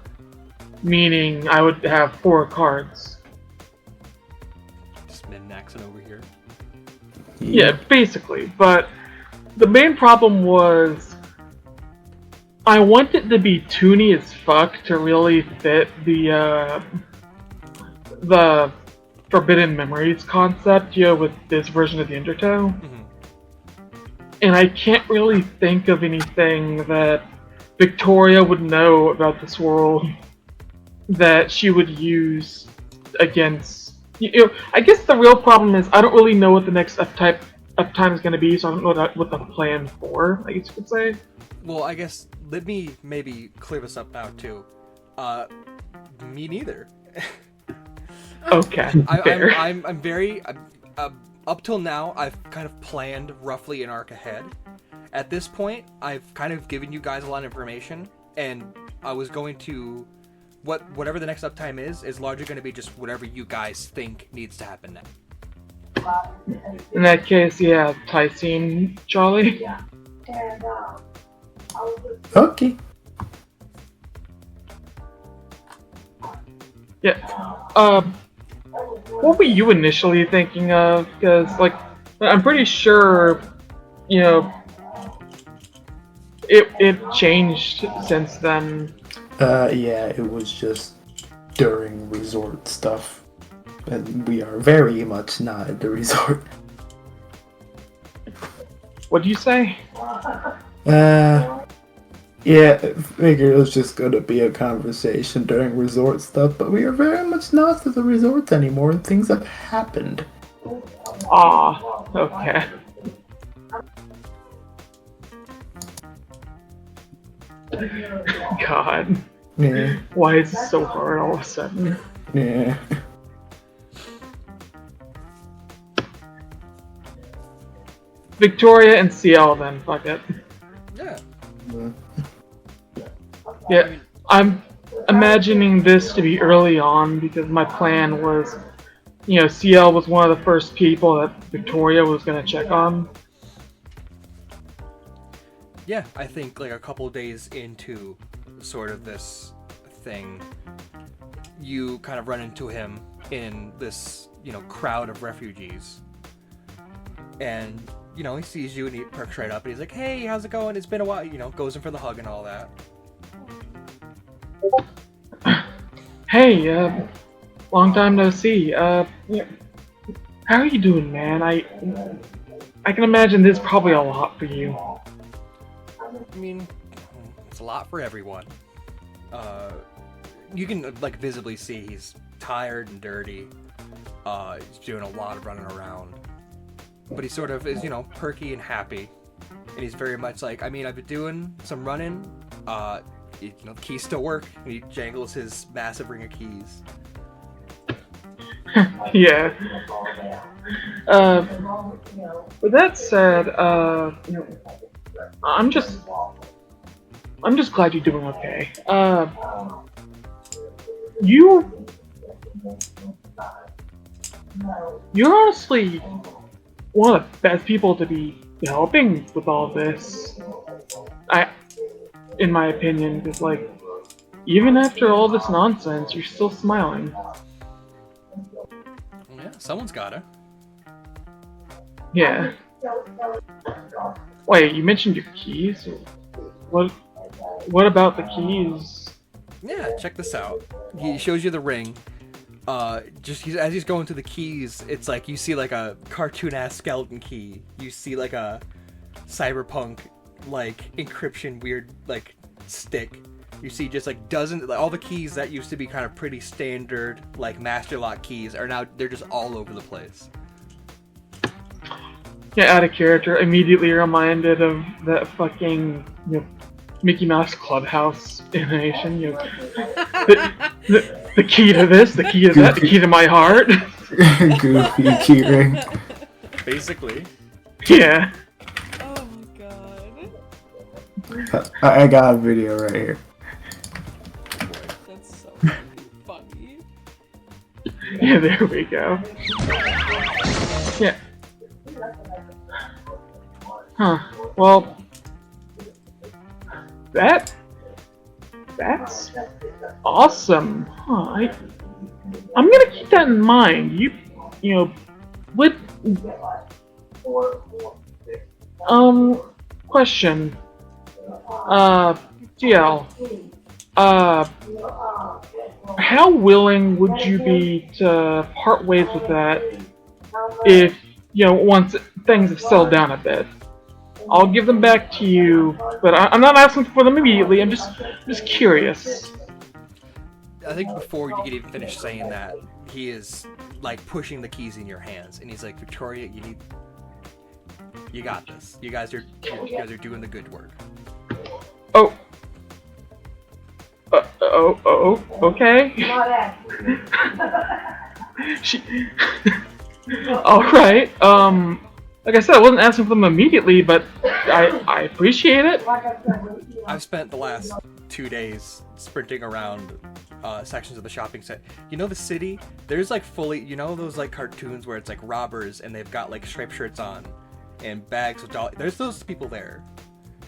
Meaning I would have 4 cards. Just min-maxing over here. Yeah, basically. But the main problem was I want it to be toony as fuck to really fit the Forbidden Memories concept, with this version of the Undertow. Mm-hmm. And I can't really think of anything that Victoria would know about this world that she would use against. I guess the real problem is I don't really know what the next uptime is going to be, so I don't know what the plan for, I guess you could say. Well, I guess let me maybe clear this up now too. Me neither. Okay, fair. I'm very up till now I've kind of planned roughly an arc ahead. At this point, I've kind of given you guys a lot of information, and I was going to whatever the next uptime is largely going to be just whatever you guys think needs to happen next. In that case, yeah, Tyson, Charlie. Okay. Yeah. What were you initially thinking of? Because, like, I'm pretty sure, you know, it changed since then. Yeah, it was just during resort stuff. And we are very much not at the resort. What'd you say? Yeah, I figured it was just gonna be a conversation during resort stuff, but we are very much not at the resort anymore, and things have happened. Ah, okay. God. Yeah. Why is it so hard all of a sudden? Yeah. Victoria and CL then, fuck it. Yeah. Yeah, I'm imagining this to be early on because my plan was, you know, CL was one of the first people that Victoria was going to check on. Yeah, I think like a couple days into sort of this thing, you kind of run into him in this, you know, crowd of refugees. And, you know, he sees you and he perks right up and he's like, hey, how's it going? It's been a while, you know, goes in for the hug and all that. Hey, long time no see. Yeah, how are you doing, man? I can imagine this is probably a lot for you. I mean, it's a lot for everyone. You can like visibly see he's tired and dirty. He's doing a lot of running around. But he sort of is, you know, perky and happy. And he's very much like, I mean, I've been doing some running. You know, the keys still work. And he jangles his massive ring of keys. Yeah. With that said, you know, I'm just glad you're doing okay. You're honestly one of the best people to be helping with all this. In my opinion, because like, even after all this nonsense, you're still smiling. Yeah, someone's gotta. Yeah. Wait, you mentioned your keys? What about the keys? Yeah, check this out. He shows you the ring. As he's going through the keys, it's like you see like a cartoon-ass skeleton key. You see like a cyberpunk like encryption weird like stick. You see just like dozens, like, all the keys that used to be kind of pretty standard like master lock keys are now they're just all over the place. Yeah, out of character, immediately reminded of that fucking, you know, Mickey Mouse Clubhouse animation. You know, the key to this, the key to that, the key to my heart. Goofy keyring. Basically. Yeah. Oh my god. I got a video right here. That's so funny. Yeah, there we go. Yeah. Huh. Well, that's awesome. Huh. I'm gonna keep that in mind. You know, with question. GL. How willing would you be to part ways with that if, you know, once things have settled down a bit? I'll give them back to you, but I'm not asking for them immediately. I'm just curious. I think before you could even finish saying that, he is like pushing the keys in your hands, and he's like, Victoria, you got this. You guys are doing the good work. Oh. Okay. All right. Like I said, I wasn't asking for them immediately, but I appreciate it. I've spent the last 2 days sprinting around sections of the shopping center. You know the city? There's like fully, you know those like cartoons where it's like robbers and they've got like striped shirts on and bags with dollars. There's those people there.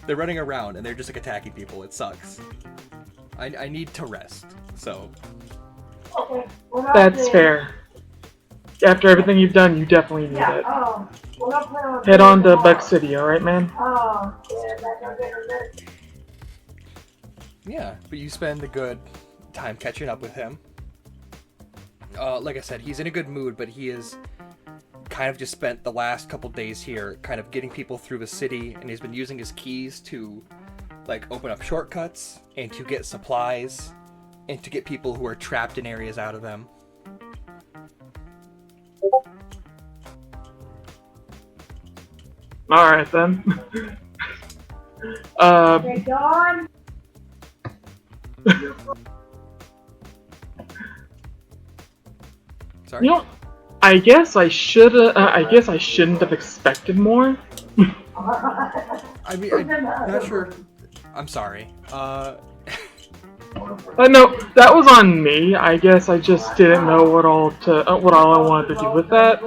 They're running around and they're just like attacking people. It sucks. I need to rest. So. That's fair. After everything you've done, you definitely need it. Head on to Buck City, alright, man? Yeah, but you spend a good time catching up with him. Like I said, he's in a good mood, but he is kind of just spent the last couple days here kind of getting people through the city, and he's been using his keys to like open up shortcuts and to get supplies and to get people who are trapped in areas out of them. Alright then. Dawn. Sorry. You know, I guess I shouldn't have expected more. I mean, I'm not sure. I'm sorry. No, that was on me. I guess I just didn't know what all I wanted to do with that.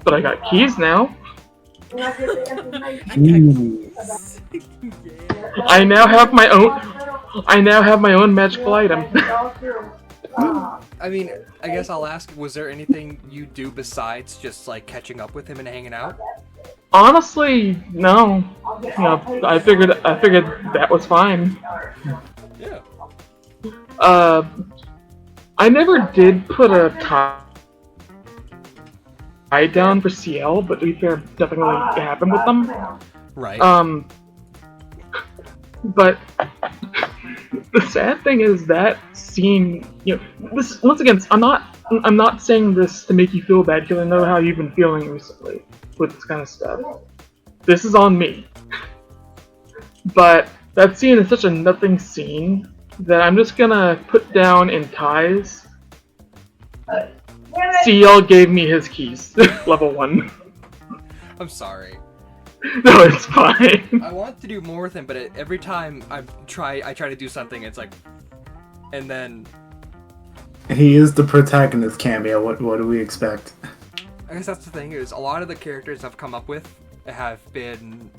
But I got keys now. I now have my own magical item. I mean, I guess I'll ask, was there anything you do besides just like catching up with him and hanging out? Honestly, no. You know, I figured that was fine. Yeah. I never did put a tie down for CL, but to be fair, nothing really happened with them. Right. But the sad thing is that scene, you know, this, once again, I'm not saying this to make you feel bad, because I know how you've been feeling recently with this kind of stuff. This is on me. But that scene is such a nothing scene that I'm just gonna put down in ties. CL gave me his keys, level 1. I'm sorry. No, it's fine. I want to do more with him, but every time I try to do something, it's like, and then He is the protagonist cameo. What do we expect? I guess that's the thing, is a lot of the characters I've come up with have been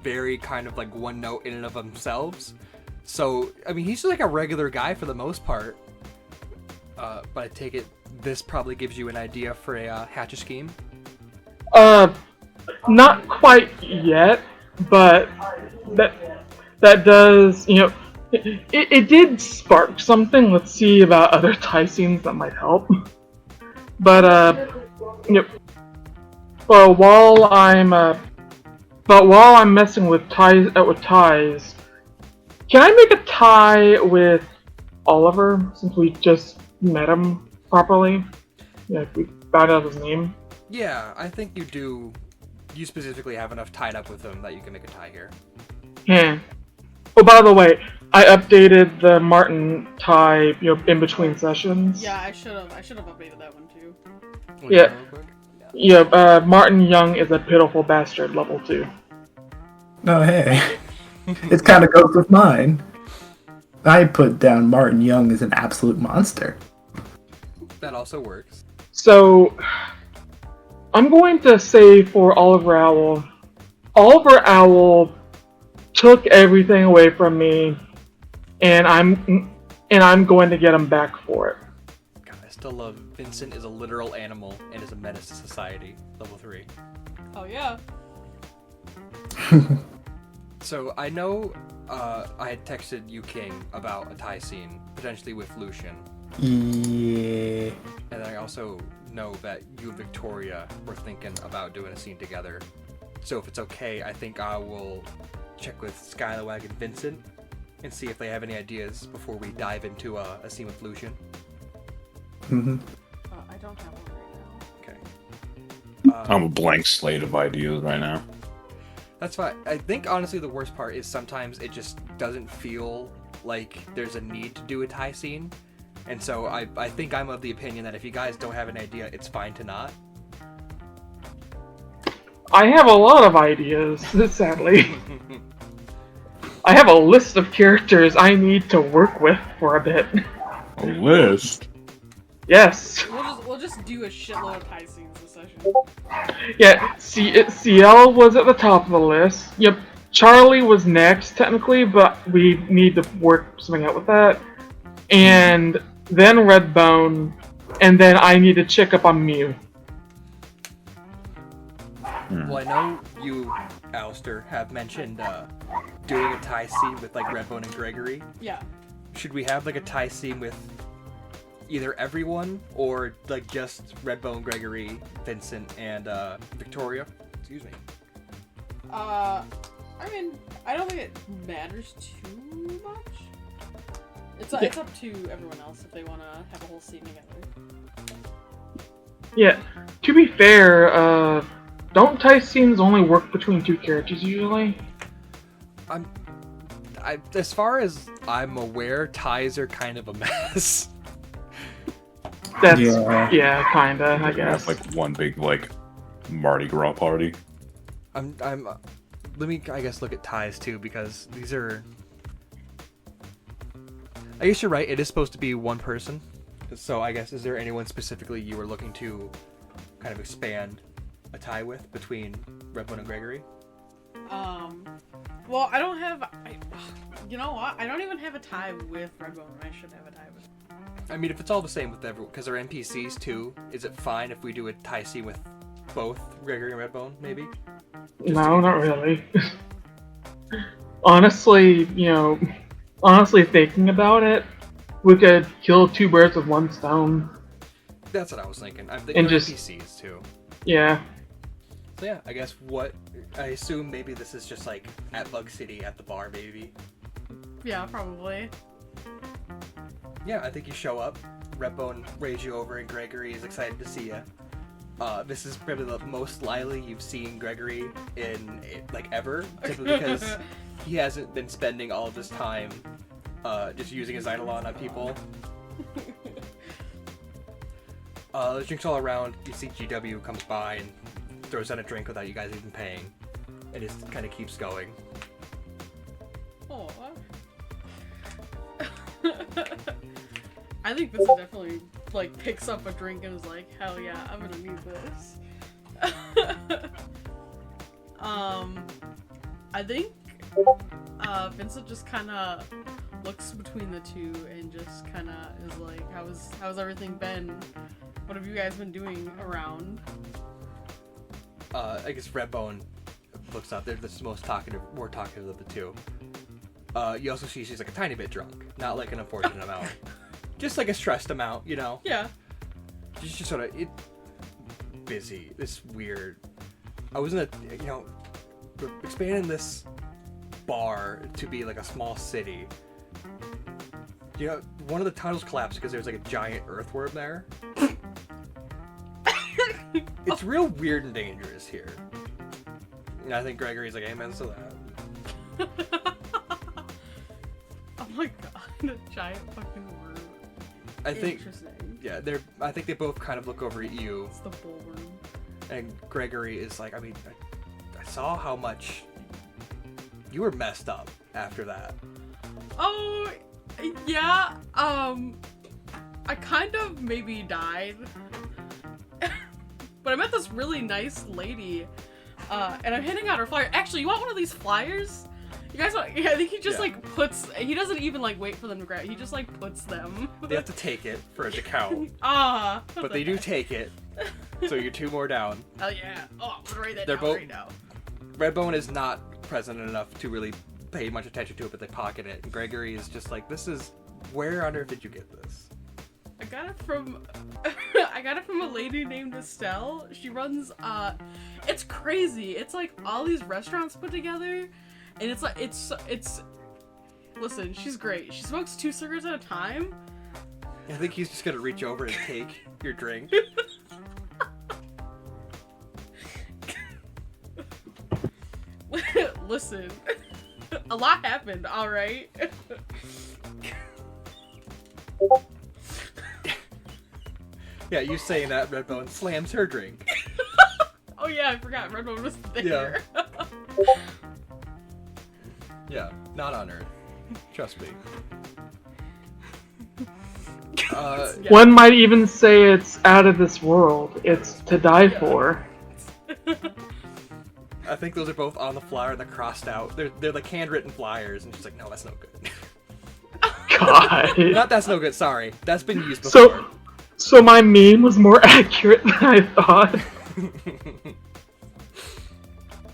very kind of like one note in and of themselves. So, I mean, he's just like a regular guy for the most part. But I take it this probably gives you an idea for a hatch a scheme? Not quite yet, but that does, you know, it did spark something. Let's see about other tie scenes that might help. But you know, while I'm messing with ties, can I make a tie with Oliver since we just met him properly? Yeah, if we found out his name. Yeah, I think you do. You specifically have enough tied up with him that you can make a tie here. Yeah. Oh, by the way, I updated the Martin tie, you know, in between sessions. Yeah, I should have updated that one too. Yeah. Yeah, Martin Young is a pitiful bastard, level 2. No, hey. It kind of goes with mine. I put down Martin Young as an absolute monster. That also works. So, I'm going to say for Oliver Owl took everything away from me, and I'm going to get him back for it. God, I still love Vincent is a literal animal and is a menace to society. Level 3. Oh yeah. So I know I had texted you, King, about a tie scene, potentially with Lucian. Yeah. And I also know that you and Victoria were thinking about doing a scene together. So if it's okay, I think I will check with Skylawag and Vincent and see if they have any ideas before we dive into a scene with Lucian. Mm-hmm. I don't have one right Okay. now. I'm a blank slate of ideas right now. That's fine. I think honestly the worst part is sometimes it just doesn't feel like there's a need to do a tie scene. And so I think I'm of the opinion that if you guys don't have an idea, it's fine to not. I have a lot of ideas, sadly. I have a list of characters I need to work with for a bit. A list? Yes. We'll just do a shitload of tie scenes this session. Yeah, CL was at the top of the list. Yep, Charlie was next, technically, but we need to work something out with that. And then Redbone, and then I need to check up on Mew. Well, I know you, Alistair, have mentioned doing a tie scene with like Redbone and Gregory. Yeah. Should we have like a tie scene with either everyone or like just Redbone, Gregory, Vincent, and Victoria? Excuse me. I mean, I don't think it matters too much. It's up to everyone else if they want to have a whole scene together. Yeah, to be fair, don't tie scenes only work between two characters usually? As far as I'm aware, ties are kind of a mess. That's yeah, kinda, I guess. Like one big like Mardi Gras party. Let me, I guess, look at ties too, because these are. I guess you're right. It is supposed to be one person. So I guess, is there anyone specifically you were looking to kind of expand a tie with between Redbone and Gregory? Well, I don't have. You know what? I don't even have a tie with Redbone. I should have a tie with. I mean, if it's all the same with everyone, because they're NPCs too, is it fine if we do a tie scene with both Gregory and Redbone, maybe? No, not really. Honestly, thinking about it, we could kill two birds with one stone. That's what I was thinking. I'm thinking NPCs too. Yeah. So yeah, I guess I assume maybe this is just like at Bug City at the bar, maybe. Yeah, probably. Yeah, I think you show up, Redbone raise you over, and Gregory is excited to see you. This is probably the most lively you've seen Gregory in like ever, simply because he hasn't been spending all of his time just using his Eidolon on people. There's drinks all around. You see GW comes by and throws down a drink without you guys even paying, and just kind of keeps going. Oh. I think this is definitely like picks up a drink and is like, hell yeah, I'm gonna need this. I think Vincent just kind of looks between the two and just kind of is like, how's everything been? What have you guys been doing around? I guess Redbone looks up. They're the more talkative of the two. You also see she's like a tiny bit drunk, not like an unfortunate amount, just like a stressed amount, you know. Yeah. She's just sort of busy. It's weird. I was we're expanding this bar to be like a small city. You know, one of the tunnels collapsed because there's like a giant earthworm there. It's real weird and dangerous here. And I think Gregory's like, amen to that. Oh my god, a giant fucking worm. I think, interesting. yeah, I think they both kind of look over at you. It's the bullworm. And Gregory is like, I mean, I saw how much you were messed up after that. Oh, yeah, I kind of maybe died. But I met this really nice lady, and I'm handing out her flyer. Actually, you want one of these flyers? You guys want? Yeah, I think he just like puts. He doesn't even like wait for them to grab. He just like puts them. They have to take it for it to count. But they do take it. So you're two more down. Oh yeah. Oh, I'm gonna write that They're down both, right now. Redbone is not present enough to really pay much attention to it, but they pocket it. And Gregory is just like, this is, where on earth did you get this? I got it from a lady named Estelle. She runs it's crazy. It's like all these restaurants put together, and it's like it's listen, she's great. She smokes 2 cigarettes at a time. I think he's just gonna reach over and take your drink. Listen, a lot happened, alright? Yeah, you saying that, Redbone slams her drink. Oh yeah, I forgot Redbone was there. Yeah. Yeah, not on Earth. Trust me. Yeah. One might even say it's out of this world. It's to die for. I think those are both on the flyer. They're crossed out. They're like handwritten flyers, and she's like, "No, that's no good." God. Not that's no good. Sorry, that's been used before. So my meme was more accurate than I thought.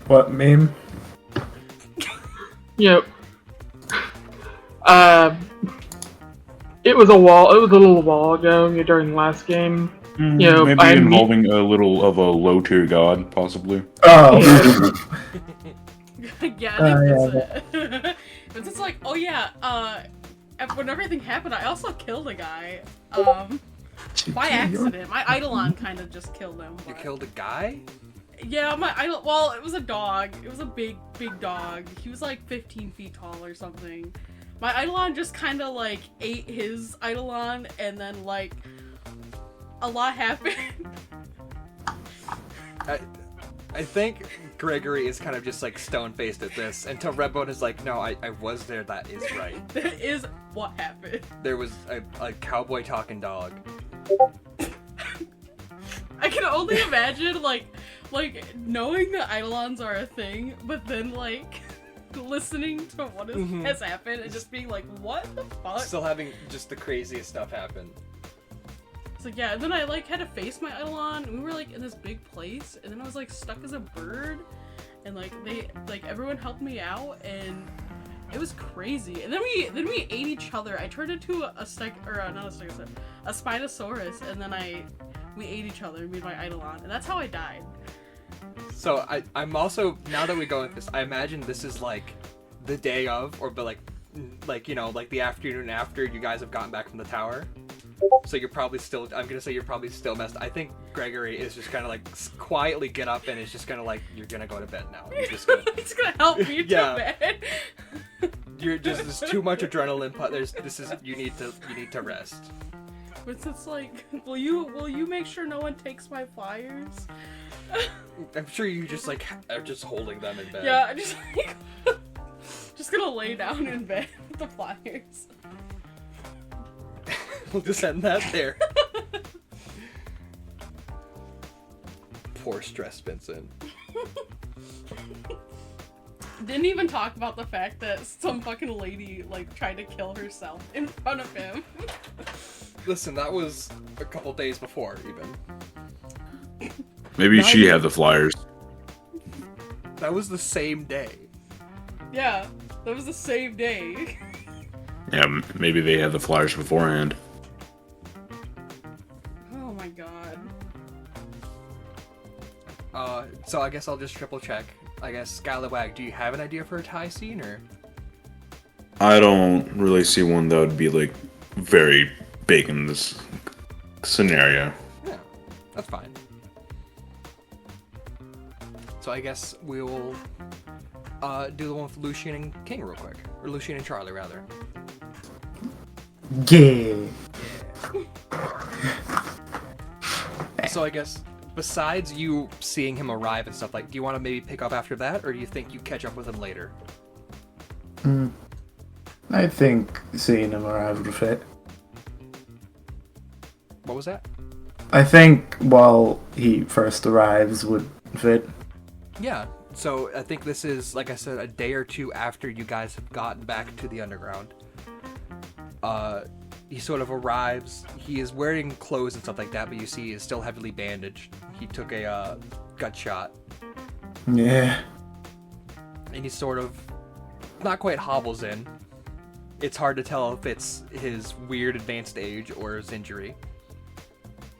What meme? Yep. It was a little while ago during the last game. Maybe involving a little of a low tier god, possibly. Oh. Yeah, I think that's it. It's just like, oh yeah, when everything happened, I also killed a guy. By accident. My Eidolon kind of just killed him. You But... killed a guy? Yeah, well, it was a dog. It was a big dog. He was like 15 feet tall or something. My Eidolon just kind of like ate his Eidolon, and then like a lot happened. I think Gregory is kind of just like stone-faced at this until Redbone is like, no, I was there, that is right. That is what happened. There was a cowboy talking dog. I can only imagine like knowing that Eidolons are a thing, but then like listening to what has happened and just being like, what the fuck? Still having just the craziest stuff happen. So yeah, and then I like had to face my Eidolon, and we were like in this big place, and then I was like stuck as a bird, and like everyone helped me out, and it was crazy. And then we ate each other. I turned into a Spinosaurus, and then we ate each other, me and my Eidolon, and that's how I died. So I'm also, now that we go with this, I imagine this is like the day of, or but like you know, like the afternoon after you guys have gotten back from the tower. So you're probably still, I'm gonna say you're probably still messed. I think Gregory is just gonna like quietly get up and is just gonna like, you're gonna go to bed now. You're just gonna, He's gonna help me to bed. You're just, there's too much adrenaline. You need to rest. But it's like, will you make sure no one takes my flyers? I'm sure you just like are just holding them in bed. Yeah, just like just gonna lay down in bed with the flyers. We'll just end that there. Poor stressed Vincent. Didn't even talk about the fact that some fucking lady like tried to kill herself in front of him. Listen, that was a couple days before even. Maybe she had the flyers. That was the same day. Yeah, that was the same day. Yeah, maybe they had the flyers beforehand. Oh my god. So I guess I'll just triple check. I guess Scallywag, do you have an idea for a tie scene, or? I don't really see one that would be like very big in this scenario. Yeah, that's fine. So I guess we'll do the one with Lucian and King real quick. Or Lucian and Charlie, rather. Yeah. So I guess, besides you seeing him arrive and stuff, like, do you want to maybe pick up after that, or do you think you catch up with him later? I think seeing him arrive would fit. What was that? I think while he first arrives would fit. Yeah, so I think this is, like I said, a day or two after you guys have gotten back to the underground. He sort of arrives. He is wearing clothes and stuff like that, but you see he is still heavily bandaged. He took a gut shot. Yeah. And he sort of not quite hobbles in. It's hard to tell if it's his weird advanced age or his injury.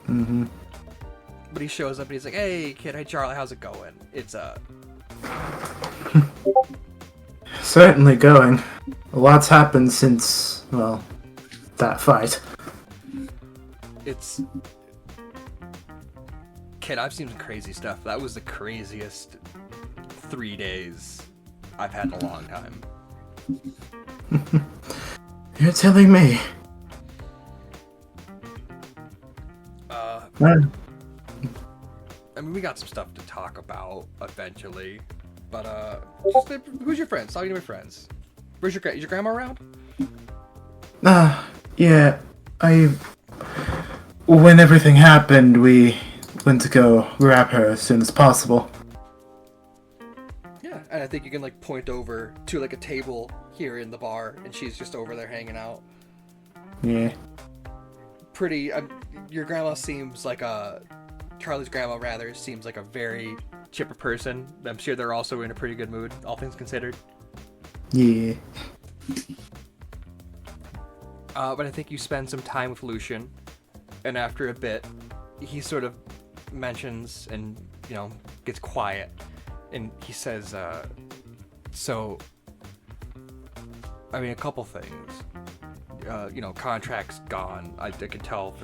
But he shows up and he's like, "Hey kid, hey Charlie, how's it going?" It's Certainly going. A lot's happened since, well, that fight. It's kid, I've seen some crazy stuff. That was the craziest 3 days I've had in a long time. You're telling me. I mean, we got some stuff to talk about eventually, but just, who's your friends? Talking to my friends. Where's your grandma around? Yeah. When everything happened, we went to go grab her as soon as possible. Yeah, and I think you can like point over to like a table here in the bar, and she's just over there hanging out. Yeah. Pretty. Your grandma seems like Charlie's grandma rather seems like a very chipper person. I'm sure they're also in a pretty good mood, all things considered. Yeah. But I think you spend some time with Lucian, and after a bit, he sort of mentions and, gets quiet, and he says, so, I mean, a couple things. Contract's gone. I can tell.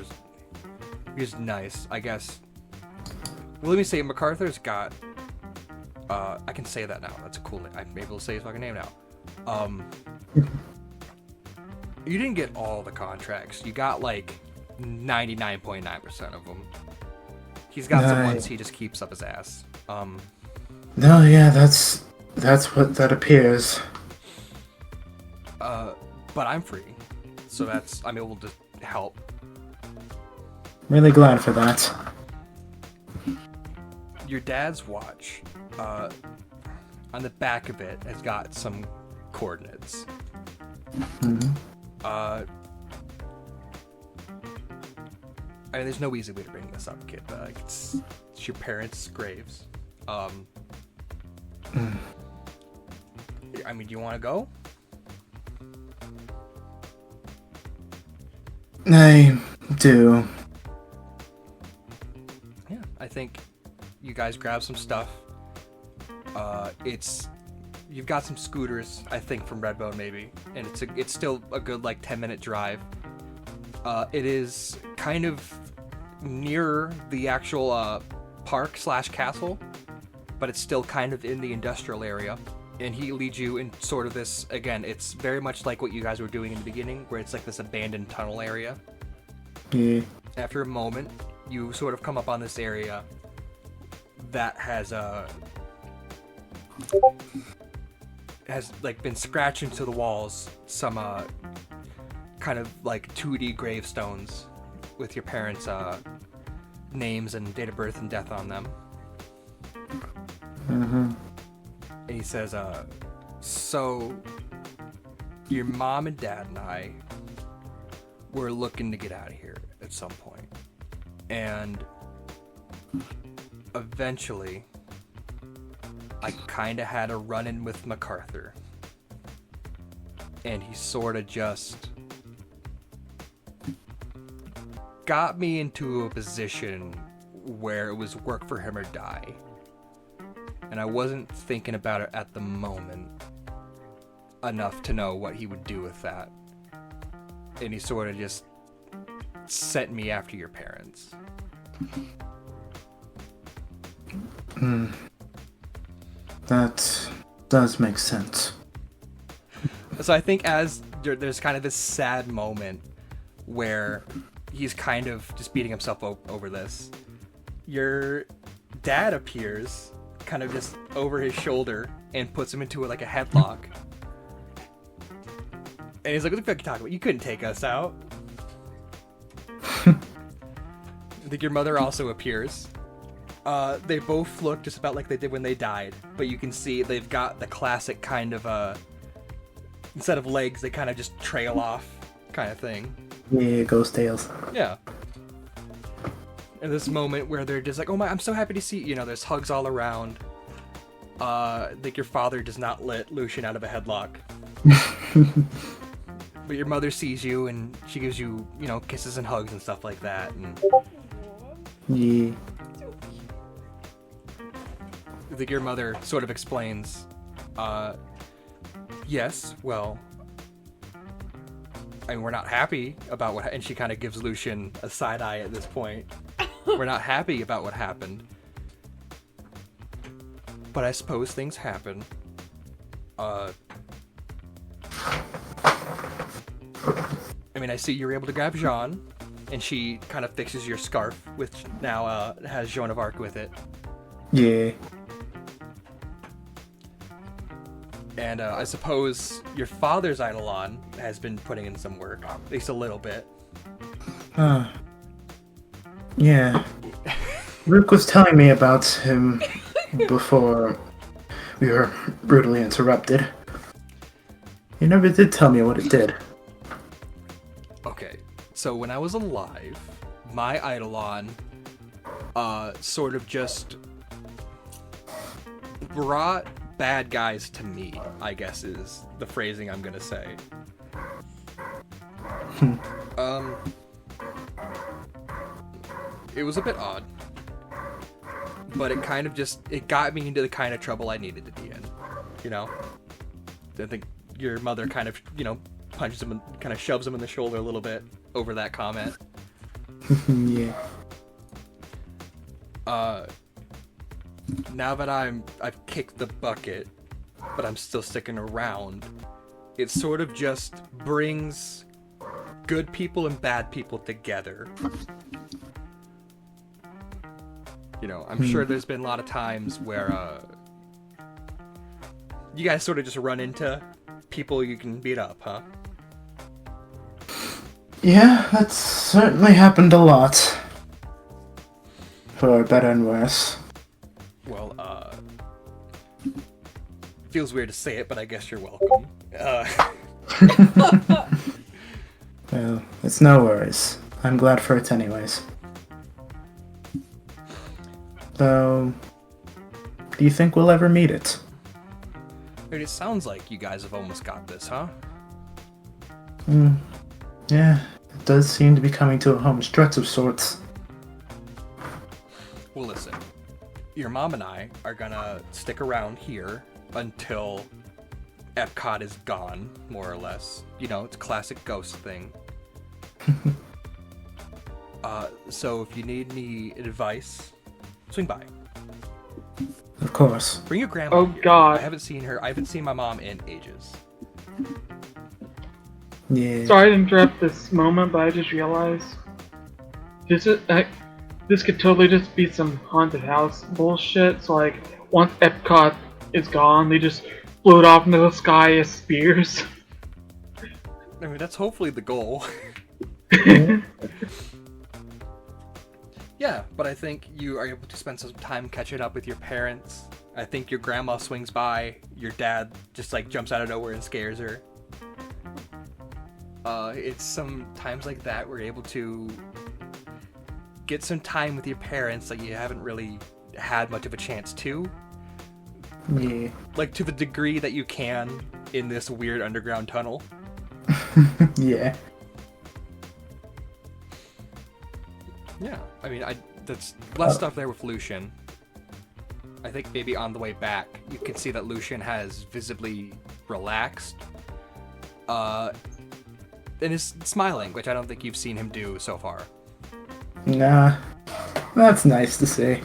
He's nice, I guess. Well, let me say, MacArthur's got, I can say that now. That's a cool name. I'm able to say his fucking name now. You didn't get all the contracts. You got like 99.9% of them. He's got some ones he just keeps up his ass. No, yeah, that's what that appears. But I'm free, so I'm able to help. Really glad for that. Your dad's watch, on the back of it, has got some coordinates. Mm-hmm. I mean, there's no easy way to bring this up, kid, but like, it's your parents' graves. I mean, do you want to go? I do. Yeah, I think you guys grab some stuff. You've got some scooters, I think, from Redbone maybe, and it's still a good like 10-minute drive. It is kind of near the actual park/castle, but it's still kind of in the industrial area. And he leads you in sort of this, again, it's very much like what you guys were doing in the beginning, where it's like this abandoned tunnel area. Yeah. After a moment, you sort of come up on this area that has like been scratched into the walls some kind of like 2D gravestones with your parents' names and date of birth and death on them. Mm-hmm. And he says, so your mom and dad and I were looking to get out of here at some point. And eventually, I kind of had a run-in with MacArthur. And he sort of just got me into a position where it was work for him or die. And I wasn't thinking about it at the moment enough to know what he would do with that. And he sort of just sent me after your parents. That does make sense. So I think as there's kind of this sad moment where he's kind of just beating himself over this, your dad appears kind of just over his shoulder and puts him into like a headlock. And he's like, what the fuck are you talking about? You couldn't take us out. I think your mother also appears. They both look just about like they did when they died, but you can see they've got the classic kind of instead of legs, they kind of just trail off kind of thing. Yeah, ghost tales. Yeah. And this moment where they're just like, oh my, I'm so happy to see you. There's hugs all around. Like your father does not let Lucian out of a headlock. But your mother sees you and she gives you, kisses and hugs and stuff like that. And Yeah. I think your mother sort of explains, yes, well, I mean, we're not happy about what, and she kind of gives Lucian a side eye at this point. We're not happy about what happened. But I suppose things happen. I mean, I see you're able to grab Jean, and she kind of fixes your scarf, which now has Joan of Arc with it. Yeah. And I suppose your father's Eidolon has been putting in some work, at least a little bit. Yeah. Rook was telling me about him before we were brutally interrupted. He never did tell me what it did. Okay, so when I was alive, my Eidolon sort of just brought bad guys to me, I guess is the phrasing I'm gonna say. It was a bit odd, but it kind of just, it got me into the kind of trouble I needed to be in, you know? I think your mother kind of, you know, punches him and kind of shoves him in the shoulder a little bit over that comment. Yeah. Now that I've kicked the bucket, but I'm still sticking around, it sort of just brings good people and bad people together. You know, I'm sure there's been a lot of times where you guys sort of just run into people you can beat up, huh? Yeah, that's certainly happened a lot. For better and worse. Well, feels weird to say it, but I guess you're welcome. Well, it's no worries. I'm glad for it anyways. So, do you think we'll ever meet it? I mean, it sounds like you guys have almost got this, huh? Yeah, it does seem to be coming to a home stretch of sorts. Well, listen. Your mom and I are gonna stick around here until Epcot is gone, more or less. You know, it's a classic ghost thing. So if you need any advice, swing by. Of course. Bring your grandma Oh, here. God. I haven't seen her. I haven't seen my mom in ages. Yeah. Sorry to interrupt this moment, but I just realized this could totally just be some haunted house bullshit. So like, once Epcot is gone, they just float off into the sky as spears. I mean, that's hopefully the goal. Yeah, but I think you are able to spend some time catching up with your parents. I think your grandma swings by, your dad just like jumps out of nowhere and scares her. It's some times like that where you're able to get some time with your parents that you haven't really had much of a chance to. Yeah. Like, to the degree that you can in this weird underground tunnel. Yeah. Yeah, I mean, that's less stuff there with Lucian. I think maybe on the way back, you can see that Lucian has visibly relaxed. And is smiling, which I don't think you've seen him do so far. Nah. That's nice to see.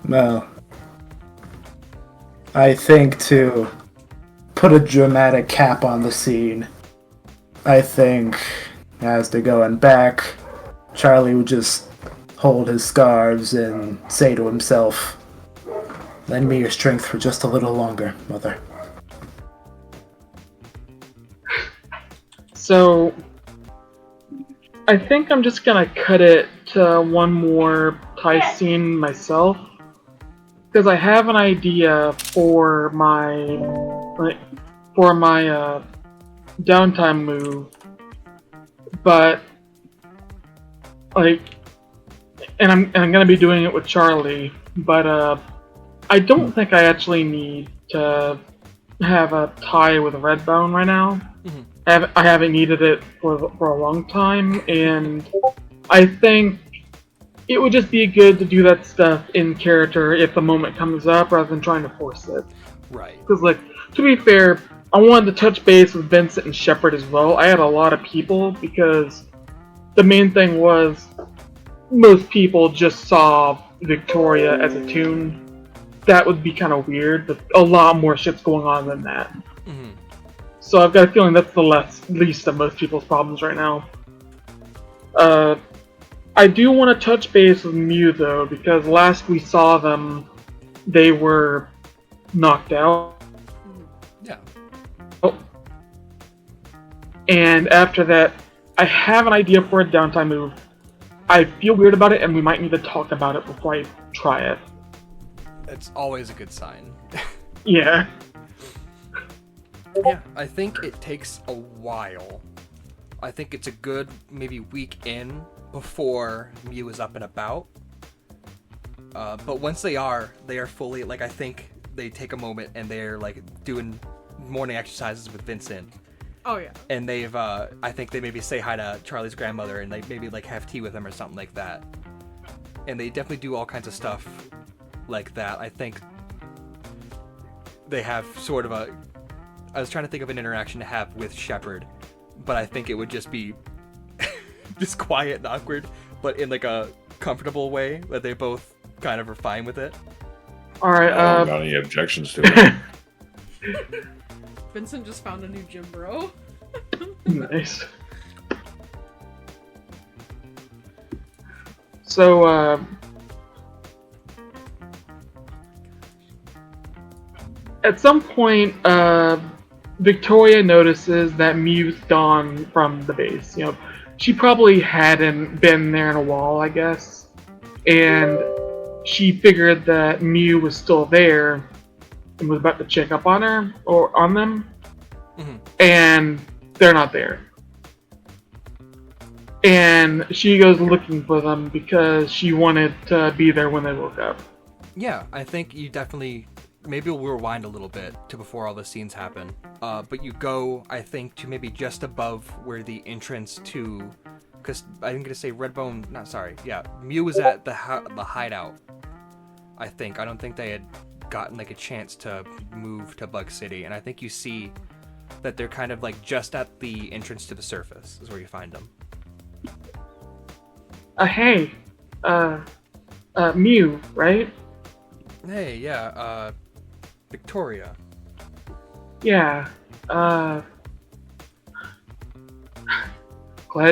Well, I think to put a dramatic cap on the scene, I think as they're going back, Charlie would just hold his scarves and say to himself, "Lend me your strength for just a little longer, Mother." So, I think I'm just gonna cut it to one more tie scene myself, because I have an idea for my downtime move, but like, and I'm gonna be doing it with Charlie, but I don't think I actually need to have a tie with Redbone right now. Mm-hmm. I haven't needed it for a long time, and I think it would just be good to do that stuff in character if the moment comes up, rather than trying to force it. Right. Because, like, to be fair, I wanted to touch base with Vincent and Shepard as well. I had a lot of people, because the main thing was most people just saw Victoria as a tune. That would be kind of weird, but a lot more shit's going on than that. Mm-hmm. So I've got a feeling that's the least of most people's problems right now. I do want to touch base with Mew though, because last we saw them, they were knocked out. Yeah. And after that, I have an idea for a downtime move. I feel weird about it, and we might need to talk about it before I try it. It's always a good sign. Yeah. Yeah, I think it takes a while. I think it's a good maybe week in before Mew is up and about. But once they are fully, like, I think they take a moment and they're like doing morning exercises with Vincent. Oh yeah. And they've, I think they maybe say hi to Charlie's grandmother and they maybe like have tea with him or something like that. And they definitely do all kinds of stuff like that. I think they have sort of I was trying to think of an interaction to have with Shepard, but I think it would just be just quiet and awkward, but in like a comfortable way that they both kind of are fine with it. Alright, I don't got any objections to it. Vincent just found a new gym bro. Nice. So, at some point, Victoria notices that Mew's gone from the base. You know, she probably hadn't been there in a while, I guess. And she figured that Mew was still there and was about to check up on her, or on them. Mm-hmm. And they're not there. And she goes looking for them because she wanted to be there when they woke up. Yeah, I think you definitely... Maybe we'll rewind a little bit to before all the scenes happen. But you go, I think, to maybe just above where the entrance to... Because I'm going to say Redbone... Not sorry. Yeah, Mew was at the hideout, I think. I don't think they had gotten like a chance to move to Bug City. And I think you see that they're kind of like just at the entrance to the surface is where you find them. Hey. Mew, right? Hey, yeah, Victoria. Yeah, glad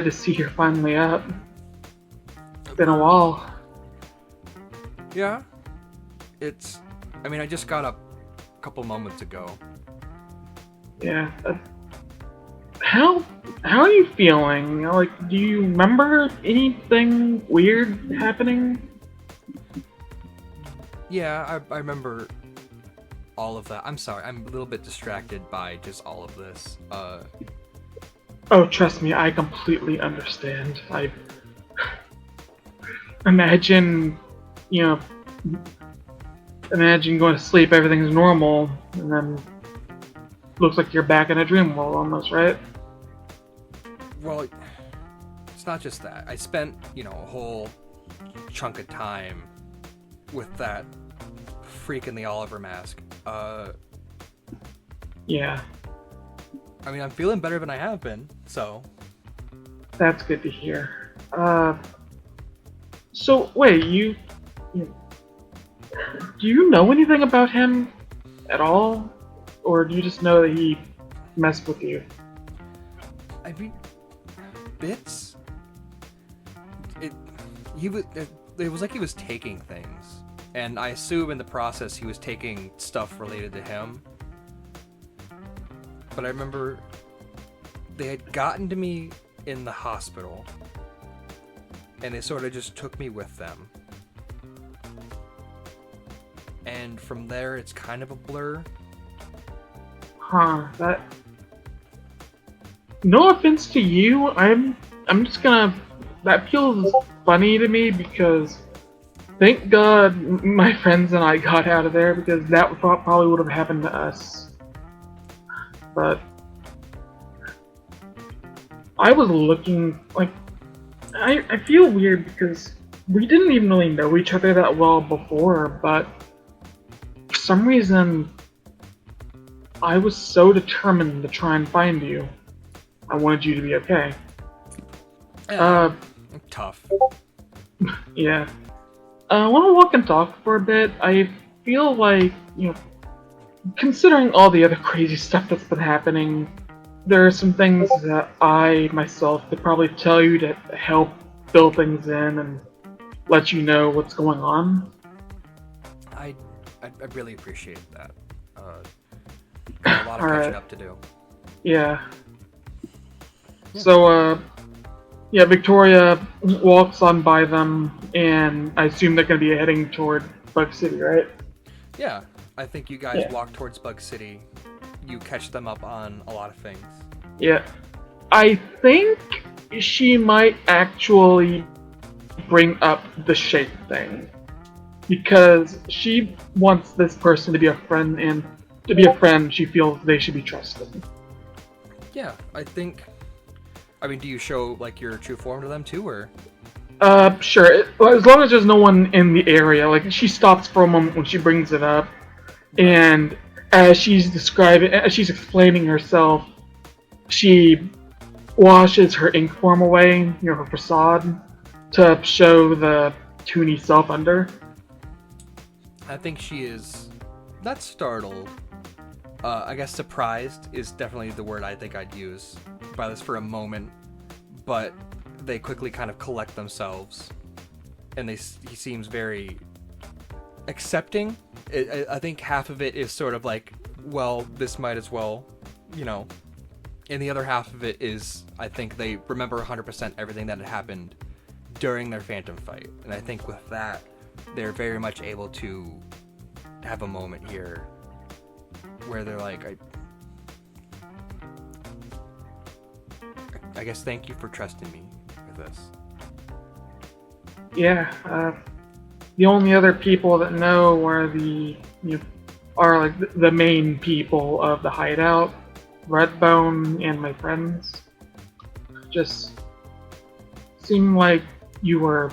to see you're finally up. It's been a while. Yeah. It's... I mean, I just got up a couple moments ago. Yeah. How are you feeling? Like, do you remember anything weird happening? Yeah, I remember all of that. I'm sorry, I'm a little bit distracted by just all of this. Oh, trust me, I completely understand. I imagine, imagine going to sleep, everything's normal, and then looks like you're back in a dream world almost, right? Well, it's not just that. I spent, a whole chunk of time with that freak in the Oliver mask. Yeah. I mean, I'm feeling better than I have been, so... That's good to hear. So, wait, do you know anything about him at all? Or do you just know that he messed with you? I mean, bits? It was like he was taking things. And I assume in the process he was taking stuff related to him. But I remember they had gotten to me in the hospital. And they sort of just took me with them. And from there, it's kind of a blur. Huh, no offense to you, I'm just gonna... That feels funny to me because... Thank God my friends and I got out of there because that probably would have happened to us. But... I was looking, like... I feel weird because we didn't even really know each other that well before, but... For some reason... I was so determined to try and find you. I wanted you to be okay. Tough. Yeah. I want to walk and talk for a bit. I feel like, considering all the other crazy stuff that's been happening, there are some things that I, myself, could probably tell you to help fill things in and let you know what's going on. I really appreciate that. Got a lot of Alright. catching up to do. Yeah. So, yeah, Victoria walks on by them, and I assume they're going to be heading toward Bug City, right? Yeah, I think you guys Yeah. walk towards Bug City. You catch them up on a lot of things. Yeah. I think she might actually bring up the shape thing. Because she wants this person to be a friend, and to be a friend, she feels they should be trusted. Yeah, I think. I mean, do you show like your true form to them too, or? Sure. As long as there's no one in the area. Like, she stops for a moment when she brings it up, and as she's explaining herself, she washes her ink form away, her facade, to show the toony self under. I think she is not startled. I guess surprised is definitely the word I think I'd use by this for a moment, but they quickly kind of collect themselves, and he seems very accepting. I think half of it is sort of like, well, this might as well, and the other half of it is, I think they remember 100% everything that had happened during their Phantom fight, and I think with that, they're very much able to have a moment here where they're like, I guess thank you for trusting me with this. Yeah, the only other people that know are are like the main people of the hideout, Redbone and my friends. Just seem like you're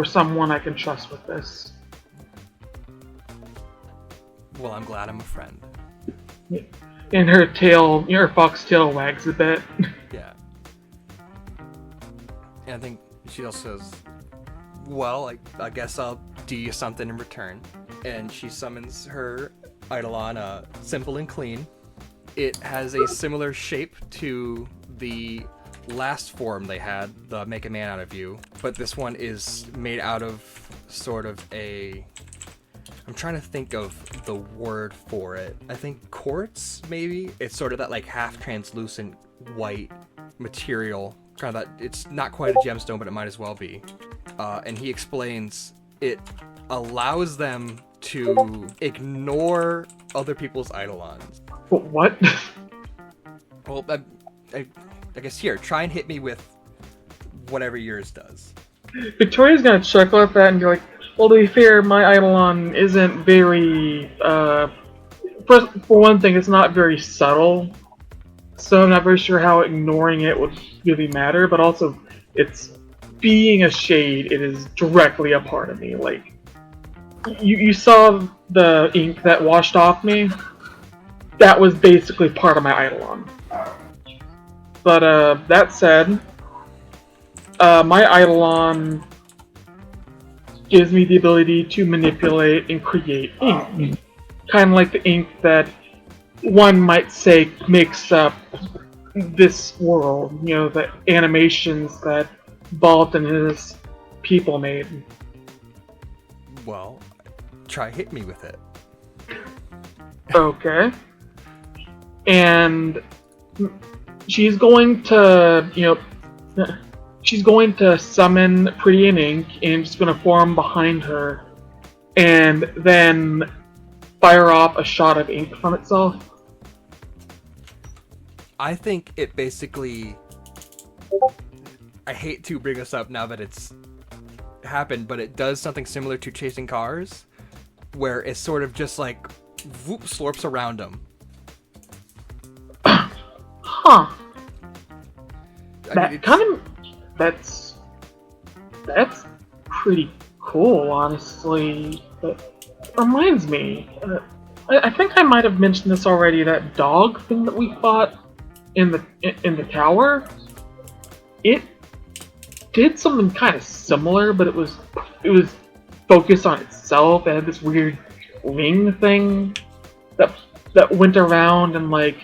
someone I can trust with this. Well, I'm glad I'm a friend. And her fox tail wags a bit. Yeah. And I think she also says, well, I guess I'll do you something in return. And she summons her Eidolon, simple and clean. It has a similar shape to the last form they had, the Make a Man Out of You, but this one is made out of sort of I'm trying to think of the word for it. I think quartz, maybe? It's sort of that like half translucent white material. Kind of that, it's not quite a gemstone, but it might as well be. And he explains it allows them to ignore other people's Eidolons. What? Well, I guess here, try and hit me with whatever yours does. Victoria's gonna chuckle at that and be like, well, to be fair, my Eidolon isn't very, for one thing, it's not very subtle, so I'm not very sure how ignoring it would really matter, but also, it's being a shade, it is directly a part of me. Like, you saw the ink that washed off me? That was basically part of my Eidolon. But, that said, my Eidolon gives me the ability to manipulate and create ink. Kind of like the ink that one might say makes up this world, the animations that Balt and his people made. Well, try hit me with it. Okay. And she's going to, she's going to summon Pretty in Ink, and it's going to form behind her, and then fire off a shot of ink from itself. I think it basically... I hate to bring this up now that it's happened, but it does something similar to Chasing Cars, where it's sort of just like, whoop, slurps around them. Huh. I mean, That's pretty cool, honestly. That reminds me, I think I might have mentioned this already. That dog thing that we fought in the tower, it did something kind of similar, but it was focused on itself. It had this weird ring thing that went around, and like,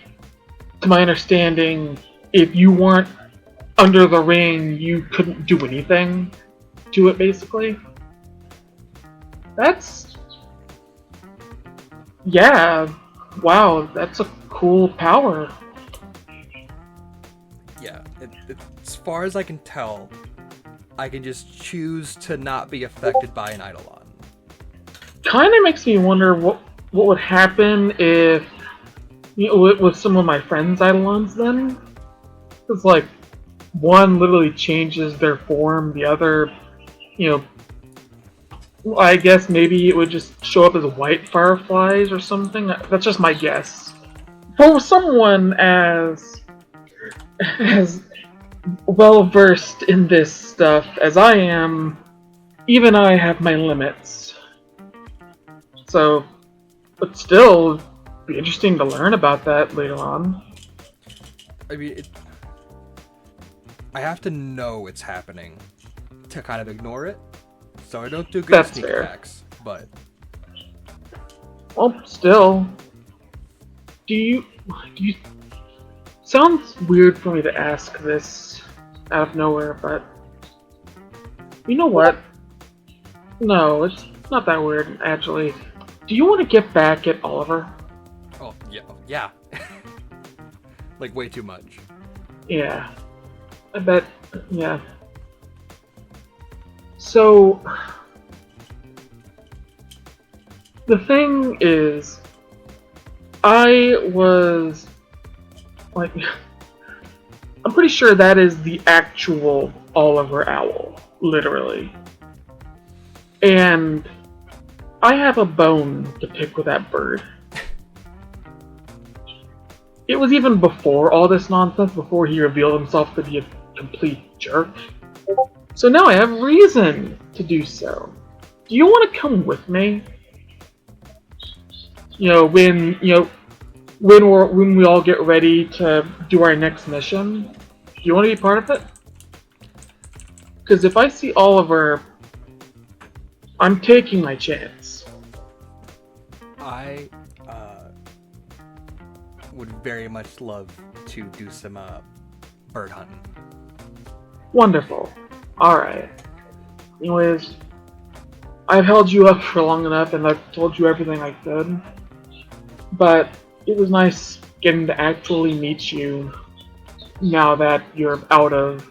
to my understanding, if you weren't under the ring, you couldn't do anything to it, basically. That's... yeah, wow, that's a cool power. Yeah, as far as I can tell, I can just choose to not be affected by an Eidolon. Kind of makes me wonder what would happen if, with some of my friends' Eidolons then. Because, like, one literally changes their form, the other, I guess maybe it would just show up as white fireflies or something. That's just my guess. For someone as well versed in this stuff as I am, even I have my limits. So, but still, it'd be interesting to learn about that later on. I mean, I have to know it's happening to kind of ignore it, so I don't do good sneak attacks, but... Well, still... Do you... Sounds weird for me to ask this out of nowhere, but... You know what? No, it's not that weird, actually. Do you want to get back at Oliver? Oh, yeah. Like, way too much. Yeah. I bet, yeah. So... The thing is... I was... like... I'm pretty sure that is the actual Oliver Owl. Literally. And... I have a bone to pick with that bird. It was even before all this nonsense, before he revealed himself to be a complete jerk. So now I have reason to do so. Do you want to come with me? When we all get ready to do our next mission, do you want to be part of it? Because if I see Oliver, I'm taking my chance. I would very much love to do some bird hunting. Wonderful. Alright. Anyways, I've held you up for long enough and I've told you everything I could. But it was nice getting to actually meet you now that you're out of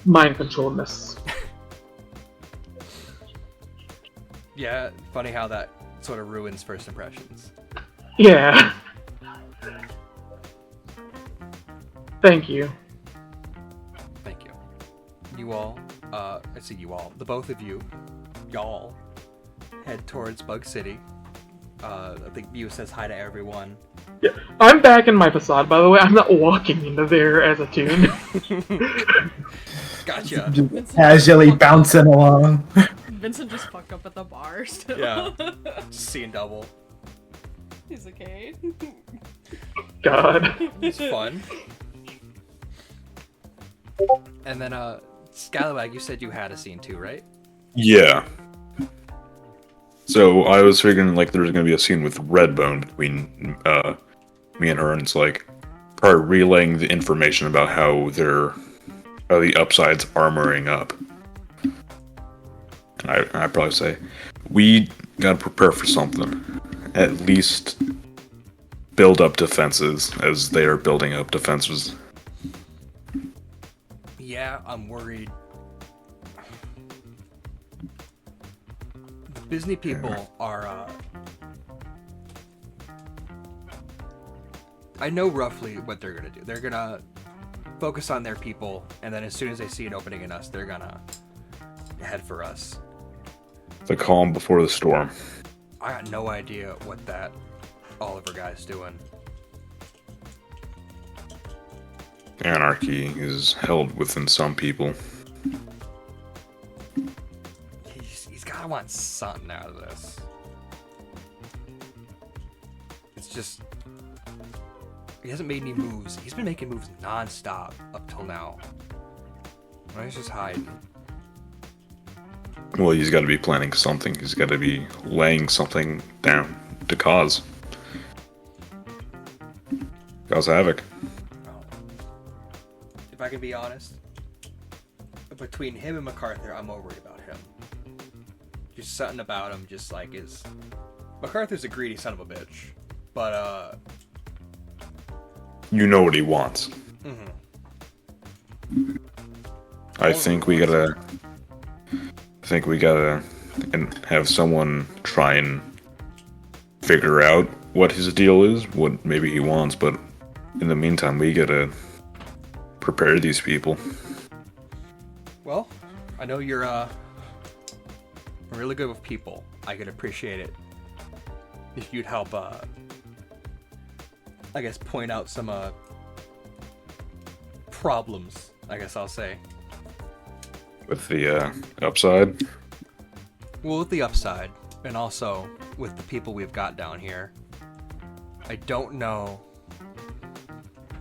mind controlledness. Yeah, funny how that sort of ruins first impressions. Yeah. Thank you. Thank you. You all, I see you all, the both of you, y'all, head towards Bug City. I think Mew says hi to everyone. Yeah, I'm back in my facade, by the way. I'm not walking into there as a toon. Gotcha. Casually bouncing along. Vincent just fucked up at the bar still. Yeah. Seeing double. He's okay. God. It's fun. And then, Scalawag, you said you had a scene too, right? Yeah. So I was figuring like there was gonna be a scene with Redbone between me and her, and it's like probably relaying the information about how the Upside's armoring up. And I'd probably say we gotta prepare for something. At least build up defenses as they are building up defenses. Yeah, I'm worried. The Disney people are, I know roughly what they're gonna do. They're gonna focus on their people, and then as soon as they see an opening in us, they're gonna head for us. The calm before the storm. I got no idea what that Oliver guy's doing. Anarchy is held within some people. He's gotta want something out of this. It's just... He hasn't made any moves. He's been making moves non-stop up till now. Well, he's just hiding. Well, he's got to be planning something. He's got to be laying something down to cause havoc. if I can be honest, between him and MacArthur, I'm more worried about him. Just something about him just like is... MacArthur's a greedy son of a bitch. But, You know what he wants. Mm-hmm. I think we gotta and have someone try and figure out what his deal is, what maybe he wants, but in the meantime, we gotta prepare these people. Well, I know you're, really good with people. I could appreciate it if you'd help, I guess, point out some, problems, I guess I'll say. With the, upside? Well, with the upside, and also with the people we've got down here, I don't know.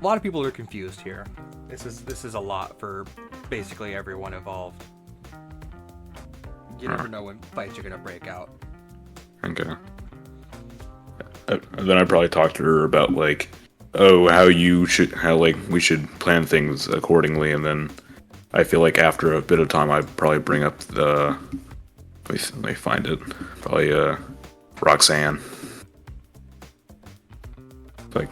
A lot of people are confused here. This is a lot for basically everyone involved. You never know when fights are gonna break out. Okay. And then I probably talked to her about like, how we should plan things accordingly, and then I feel like after a bit of time I'd probably bring up the let me find it. Probably Roxanne. Like,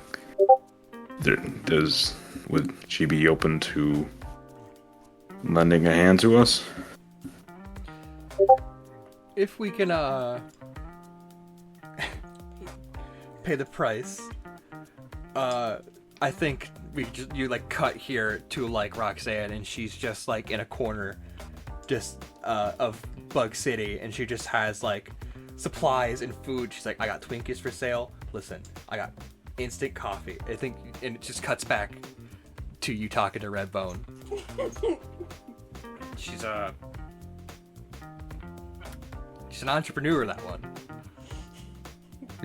would she be open to lending a hand to us? If we can pay the price, I think you like cut here to like Roxanne, and she's just like in a corner just of Bug City, and she just has like supplies and food. She's like, I got Twinkies for sale. Listen, I got instant coffee. I think, and it just cuts back to you talking to Redbone. She's an entrepreneur, that one.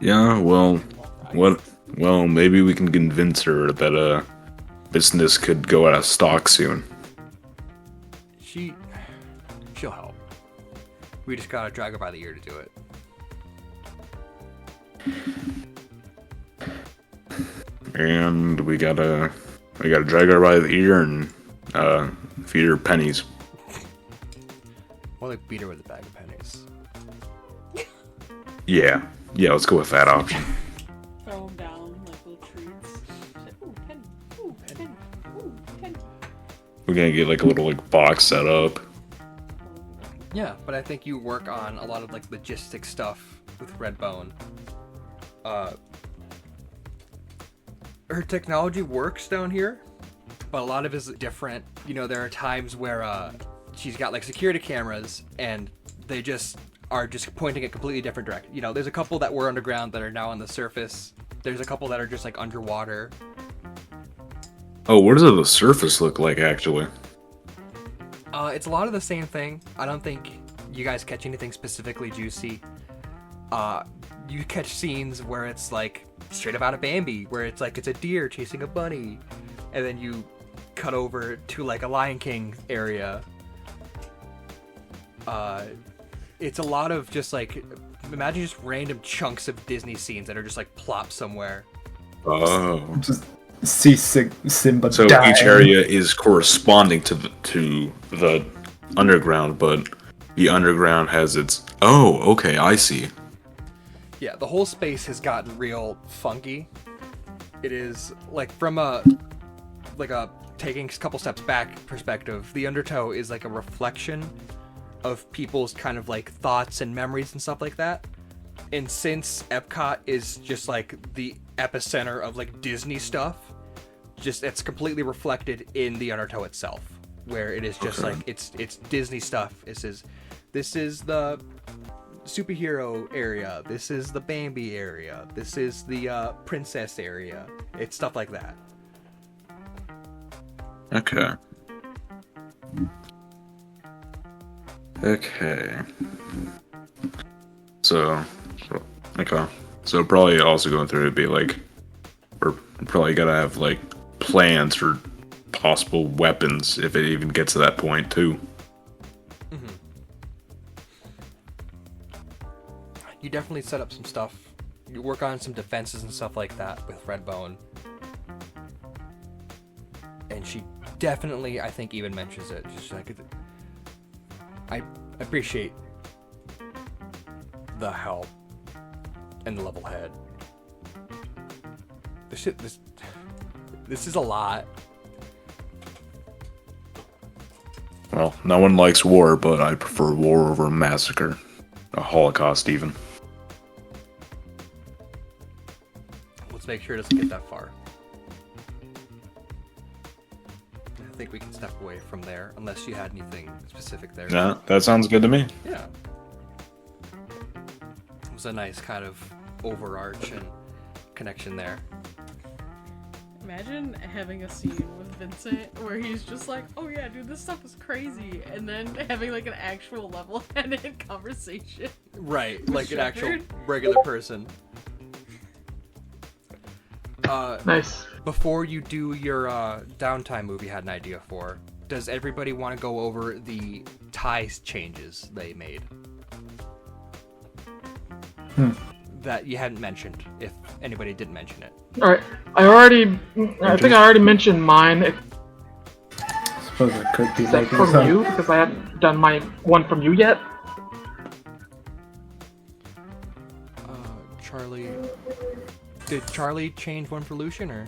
Yeah, well, maybe we can convince her that business could go out of stock soon. She'll help. We just gotta drag her by the ear to do it. And we gotta drag her by the ear and feed her pennies. Or like beat her with a bag of pennies. Yeah, let's go with that option. Throw them down like little treats. Ooh, penny. Ooh, penny. Ooh, penny. We're gonna get like a little like box set up. Yeah, but I think you work on a lot of like logistic stuff with Redbone. Her technology works down here, but a lot of it is different. You know, there are times where she's got like security cameras and they are just pointing at completely different direction. You know, there's a couple that were underground that are now on the surface. There's a couple that are just like underwater. Oh, what does the surface look like actually? It's a lot of the same thing. I don't think you guys catch anything specifically juicy. You catch scenes where it's like straight up out of Bambi, where it's like it's a deer chasing a bunny, and then you cut over to like a Lion King area. It's a lot of just like, imagine just random chunks of Disney scenes that are just like plopped somewhere. Oh. Just see Simba So dying. each area is corresponding to the underground, but the underground has its... Oh, okay, I see. Yeah, the whole space has gotten real funky. It is like from a taking a couple steps back perspective, the Undertow is like a reflection of people's kind of like thoughts and memories and stuff like that. And since Epcot is just like the epicenter of like Disney stuff, just it's completely reflected in the Undertow itself, where it is just like it's Disney stuff. This is the superhero area. This is the Bambi area. This is the princess area. It's stuff like that. Okay. So probably also going through it'd be like, we're probably gotta have like plans for possible weapons if it even gets to that point too. Mm-hmm. You definitely set up some stuff. You work on some defenses and stuff like that with Redbone. And she definitely, I think, even mentions it. Just like, I appreciate the help and the level head. This is a lot. Well, no one likes war, but I prefer war over massacre. A Holocaust, even. Let's make sure it doesn't get that far. I think we can step away from there, unless you had anything specific there. Yeah, that sounds good to me. Yeah. It was a nice kind of overarch and connection there. Imagine having a scene with Vincent where he's just like, oh yeah, dude, this stuff is crazy, and then having like an actual level-headed conversation. Right, like an actual Shepard. regular person. Nice. Before you do your downtime move you had an idea for, does everybody want to go over the ties changes they made? That you hadn't mentioned, if anybody didn't mention it. Alright, I think I already mentioned mine, I suppose it could be except making for some. you, because I hadn't done my one from you yet. Charlie... Did Charlie change one for Lucian, or...?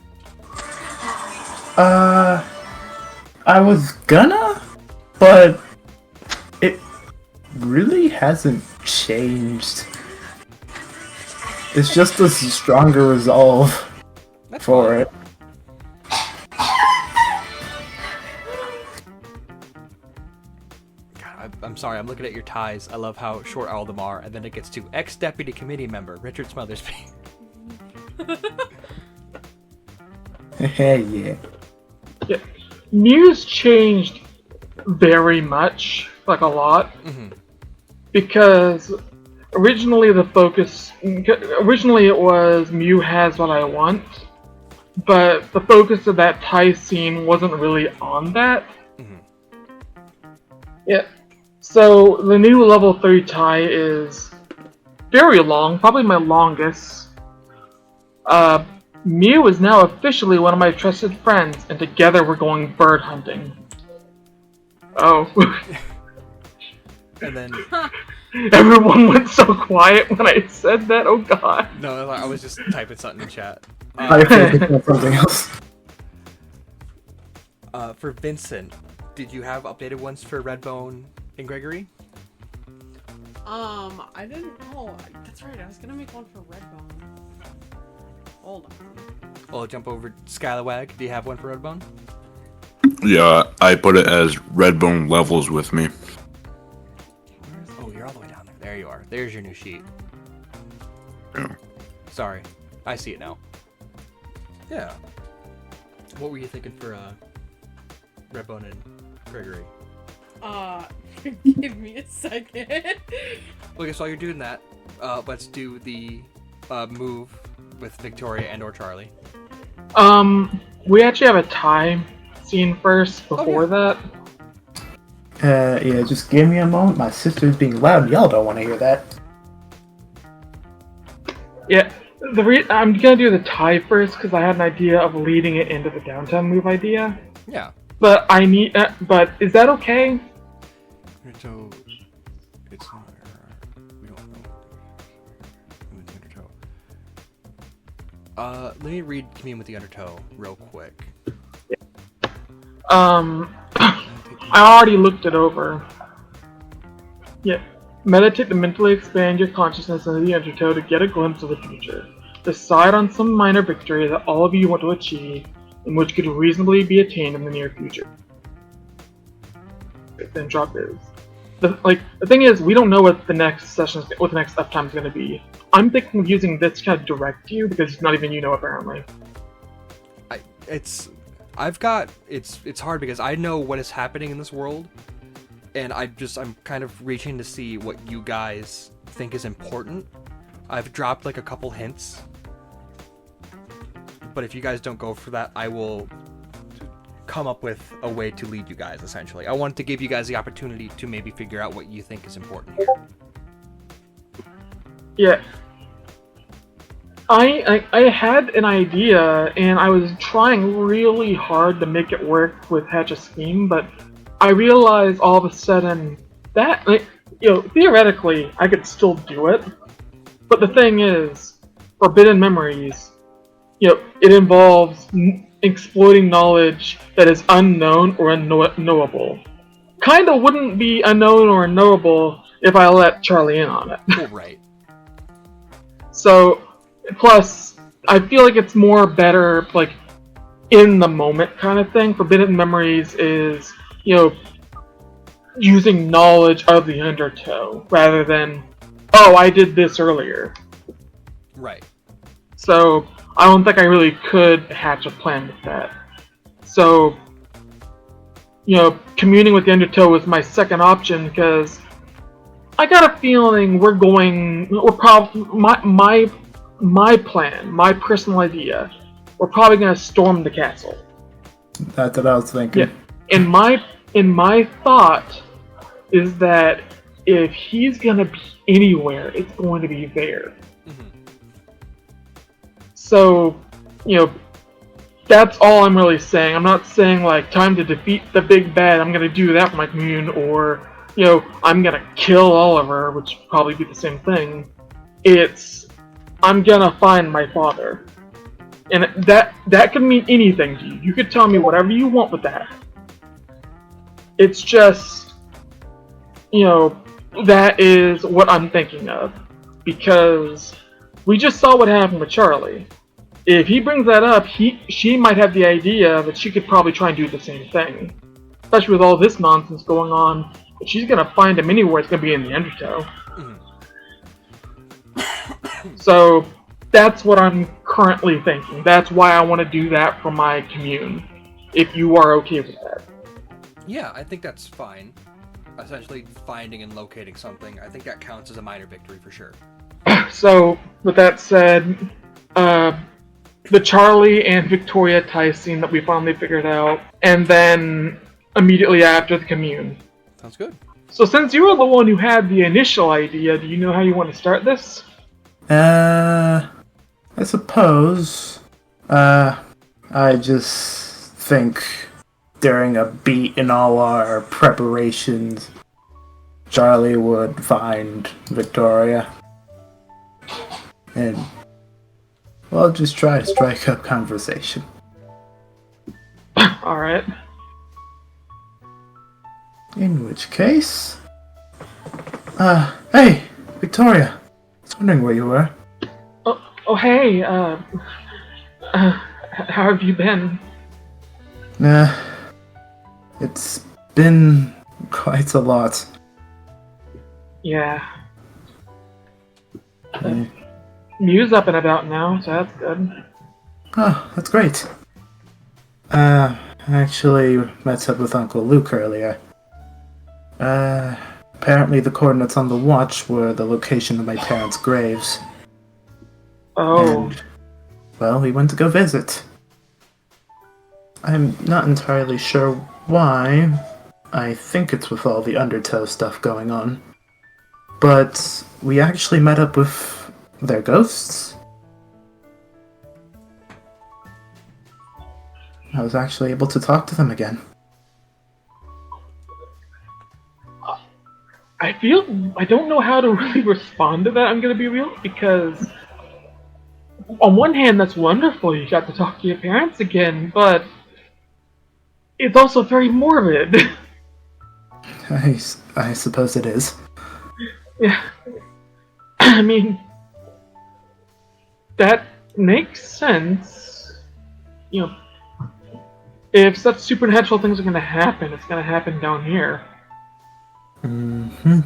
I was gonna, but it really hasn't changed. It's just a stronger resolve That's for fine. it. God, I'm sorry, I'm looking at your ties. I love how short all of them are, and then it gets to ex-deputy committee member Richard Smothersby. Yeah. Yeah. Mew's changed very much, like a lot, because originally it was Mew has what I want, but the focus of that tie scene wasn't really on that. Yeah. So the new level 3 tie is very long, probably my longest. Mew is now officially one of my trusted friends, and together we're going bird hunting. Oh. And then... Everyone went so quiet when I said that, oh god. No, I was just typing something in chat. I focused on something else. For Vincent, did you have updated ones for Redbone and Gregory? I didn't. Oh, that's right. I was gonna make one for Redbone. Hold on. Well, jump over Skylawag. Do you have one for Redbone? Yeah, I put it as Redbone levels with me. Oh, you're all the way down there. There you are. There's your new sheet. Yeah. Sorry. I see it now. Yeah. What were you thinking for Redbone and Gregory? Give me a second. Okay, so while you're doing that, let's do the move with Victoria and or Charlie. We actually have a tie scene first before that. Yeah, just give me a moment. My sister's being loud and y'all don't want to hear that. Yeah, I'm gonna do the tie first because I had an idea of leading it into the downtown move idea. Yeah. But but is that okay? So, it's not... we don't know. The Undertow. Let me read Commune with the Undertow real quick. I already looked it over. Yeah. Meditate to mentally expand your consciousness into the Undertow to get a glimpse of the future. Decide on some minor victory that all of you want to achieve, and which could reasonably be attained in the near future. Then drop is. The thing is, we don't know what the next uptime is going to be. I'm thinking of using this to kind of direct you because not even you know apparently. It's hard because I know what is happening in this world, and I'm kind of reaching to see what you guys think is important. I've dropped like a couple hints, but if you guys don't go for that, I will come up with a way to lead you guys, essentially. I want to give you guys the opportunity to maybe figure out what you think is important here. Yeah. I had an idea, and I was trying really hard to make it work with Hatch a Scheme, but I realized all of a sudden that, theoretically, I could still do it. But the thing is, Forbidden Memories, it involves exploiting knowledge that is unknown or unknowable. Kinda wouldn't be unknown or unknowable if I let Charlie in on it. Well, right. So, plus, I feel like it's more better, like, in the moment kind of thing. Forbidden Memories is, using knowledge of the Undertow, rather than, oh, I did this earlier. Right. So, I don't think I really could hatch a plan with that. So, communing with the Undertow was my second option, because I got a feeling we're probably, my plan, my personal idea, we're probably going to storm the castle. That's what I was thinking. Yeah. In my thought is that if he's going to be anywhere, it's going to be there. Mm-hmm. So, that's all I'm really saying. I'm not saying, like, time to defeat the big bad, I'm going to do that for my commune, or, I'm going to kill Oliver, which would probably be the same thing. It's, I'm going to find my father. And that could mean anything to you. You could tell me whatever you want with that. It's just, that is what I'm thinking of. Because we just saw what happened with Charlie. If he brings that up, she might have the idea that she could probably try and do the same thing. Especially with all this nonsense going on. If she's going to find him anywhere, it's going to be in the Undertow. Mm-hmm. So, that's what I'm currently thinking. That's why I want to do that for my commune. If you are okay with that. Yeah, I think that's fine. Essentially, finding and locating something, I think that counts as a minor victory for sure. So, with that said, the Charlie and Victoria tie scene that we finally figured out, and then immediately after the commune. Sounds good. So since you were the one who had the initial idea, do you know how you want to start this? I suppose. I just think during a beat in all our preparations, Charlie would find Victoria. And we'll just try to strike up conversation. Alright. In which case... hey, Victoria. I was wondering where you were. Oh hey, how have you been? It's been quite a lot. Yeah. Mew's up and about now, so that's good. Oh, that's great. I actually met up with Uncle Luke earlier. Apparently the coordinates on the watch were the location of my parents' graves. Oh. And, well, we went to go visit. I'm not entirely sure why. I think it's with all the Undertow stuff going on. But we actually met up with their ghosts. I was actually able to talk to them again. I don't know how to really respond to that, I'm gonna be real, because on one hand, that's wonderful, you got to talk to your parents again, but it's also very morbid. I suppose it is. Yeah. I mean, that makes sense. If such supernatural things are gonna happen, it's gonna happen down here. Mm-hmm.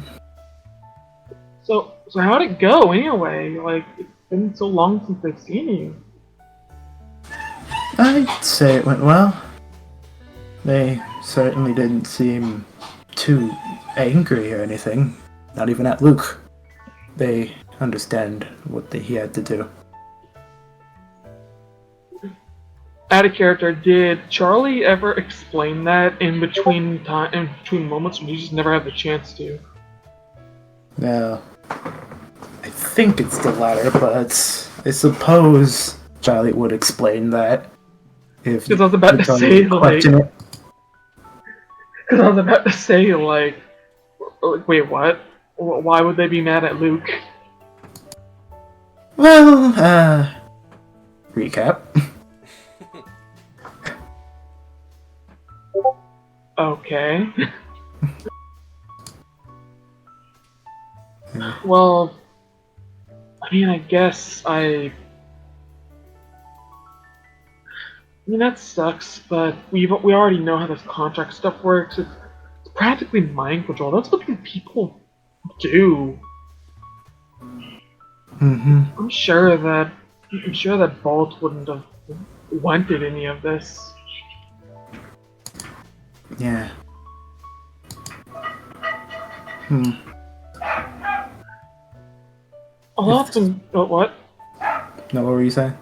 So how'd it go anyway? Like, it's been so long since I've seen you. I'd say it went well. They certainly didn't seem too angry or anything. Not even at Luke. They understand what he had to do. Out of character, did Charlie ever explain that in between moments when you just never had the chance to? No. I think it's the latter, but I suppose Charlie would explain that if Because I was about to Charlie say, would question it. Because I was about to say, wait, what? Why would they be mad at Luke? Well, recap. Okay. Well, I mean, I mean, that sucks, but we already know how this contract stuff works. It's practically mind control. That's what people do. Mm-hmm. I'm sure that Bolt wouldn't have wanted any of this. Yeah. I'll often. What? No, what were you saying?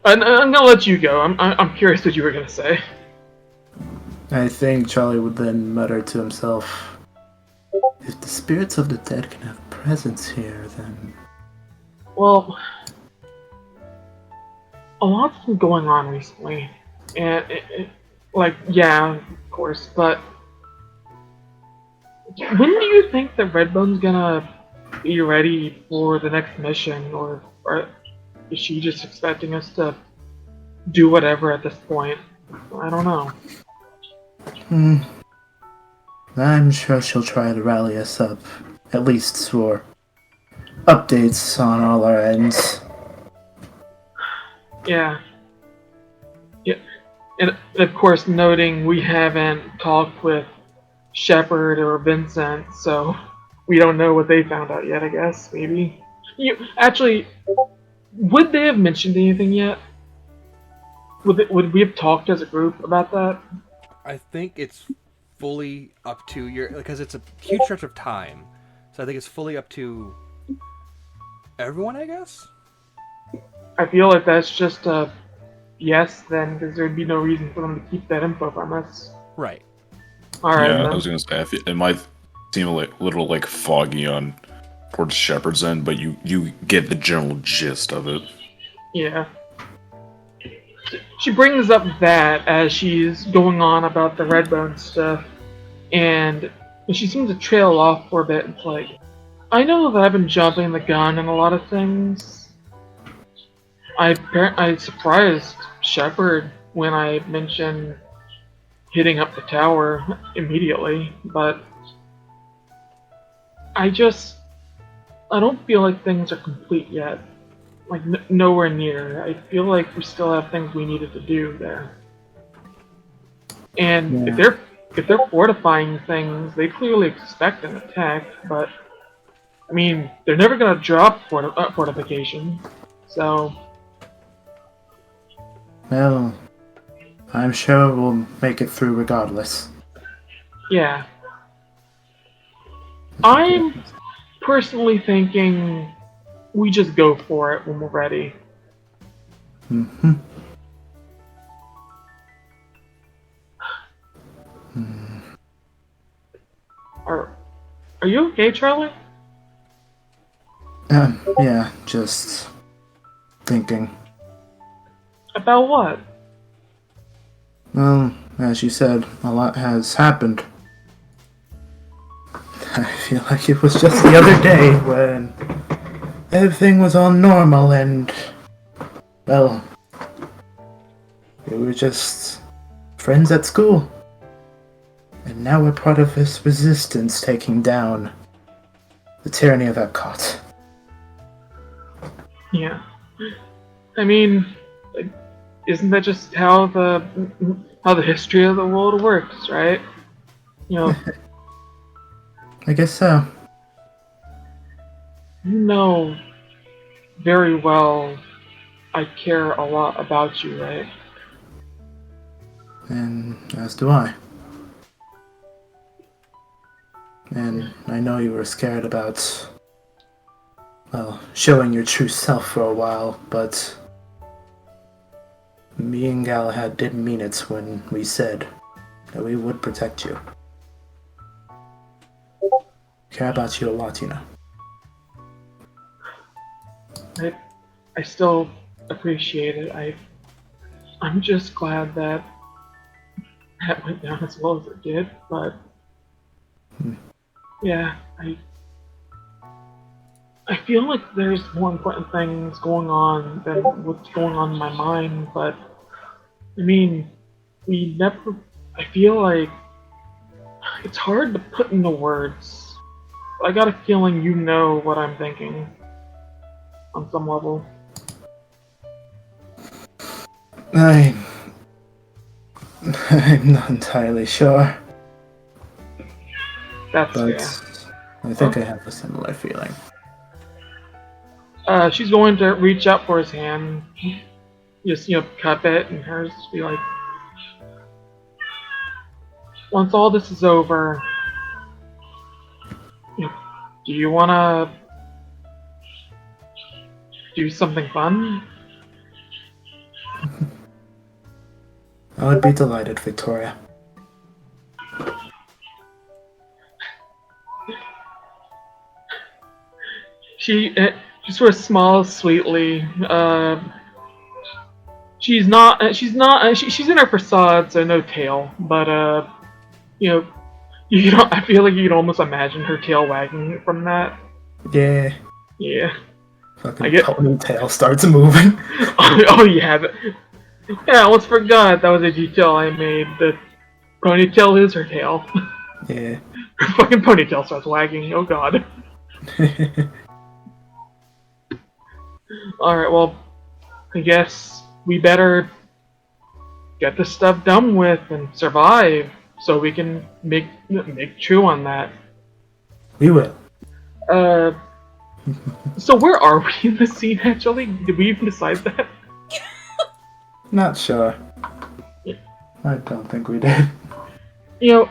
I'm gonna let you go. I'm curious what you were gonna say. I think Charlie would then mutter to himself, if the spirits of the dead can have presence here, then... Well, a lot's been going on recently, and yeah, of course, but when do you think that Redbone's gonna be ready for the next mission, or is she just expecting us to do whatever at this point? I don't know. I'm sure she'll try to rally us up, at least for updates on all our ends. Yeah. And of course, noting we haven't talked with Shepard or Vincent, so we don't know what they found out yet, I guess, maybe. Would they have mentioned anything yet? Would we have talked as a group about that? I think it's fully up to your... Because it's a huge stretch of time. So I think it's fully up to everyone, I guess? I feel like that's just a yes, then, because there'd be no reason for them to keep that info from us. Right. Alright, Yeah, then. I was gonna say it might seem a little like foggy on towards Shepard's end, but you get the general gist of it. Yeah. She brings up that as she's going on about the Redbone stuff, and she seems to trail off for a bit. It's like, I know that I've been jumping the gun in a lot of things. I surprised Shepard when I mentioned hitting up the tower immediately, but I don't feel like things are complete yet. Like, nowhere near. I feel like we still have things we needed to do there. And Yeah. if they're fortifying things, they clearly expect an attack, but I mean, they're never gonna drop fortification, so... Well, I'm sure we'll make it through regardless. Yeah. I'm personally thinking we just go for it when we're ready. Mm-hmm. Are you okay, Charlie? Yeah, just thinking. About what? Well, as you said, a lot has happened. I feel like it was just the other day when everything was all normal and, well, we were just friends at school. And now we're part of this resistance taking down the tyranny of Epcot. Yeah. I mean, isn't that just how the history of the world works, right? You know, I guess so. you know very well I care a lot about you, right? And as do I. And I know you were scared about, well, showing your true self for a while, but me and Galahad did mean it when we said that we would protect you. Care about you a lot, you know. I still appreciate it. I'm just glad that went down as well as it did, but yeah, I feel like there's more important things going on than what's going on in my mind, but I mean, I feel like it's hard to put into words. I got a feeling you know what I'm thinking on some level. I'm not entirely sure, That's but yeah. I think I have a similar feeling. She's going to reach out for his hand, just cup it, and hers be like, once all this is over, do you want to do something fun? I would be delighted, Victoria. She sort of smiles sweetly. She's in her facade, so no tail. But you don't. I feel like you can almost imagine her tail wagging from that. Yeah. Yeah. Fucking ponytail starts moving. Oh yeah. Yeah, I almost forgot that was a detail I made. The ponytail is her tail. Yeah. Her fucking ponytail starts wagging. Oh god. Alright, well, I guess we better get this stuff done with and survive so we can make true on that. We will. So where are we in the scene actually? Did we even decide that? Not sure. I don't think we did. Yeah,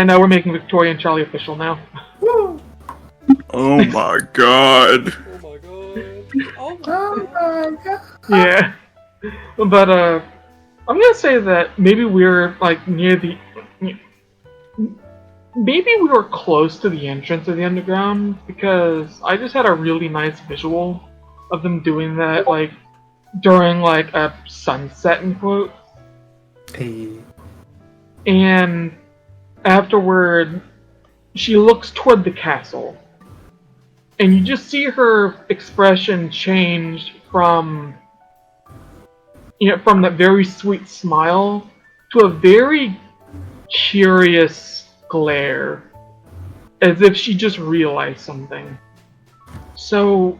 no, we're making Victoria and Charlie official now. Woo! Oh my god. Oh my god. Oh Oh my god. Yeah. But, I'm gonna say that maybe we're, like, near the... Maybe we were close to the entrance of the underground, because I just had a really nice visual of them doing that, like, during, like, a sunset, in quotes. Hey. And afterward, she looks toward the castle. And you just see her expression change from that very sweet smile to a very curious glare, as if she just realized something. So,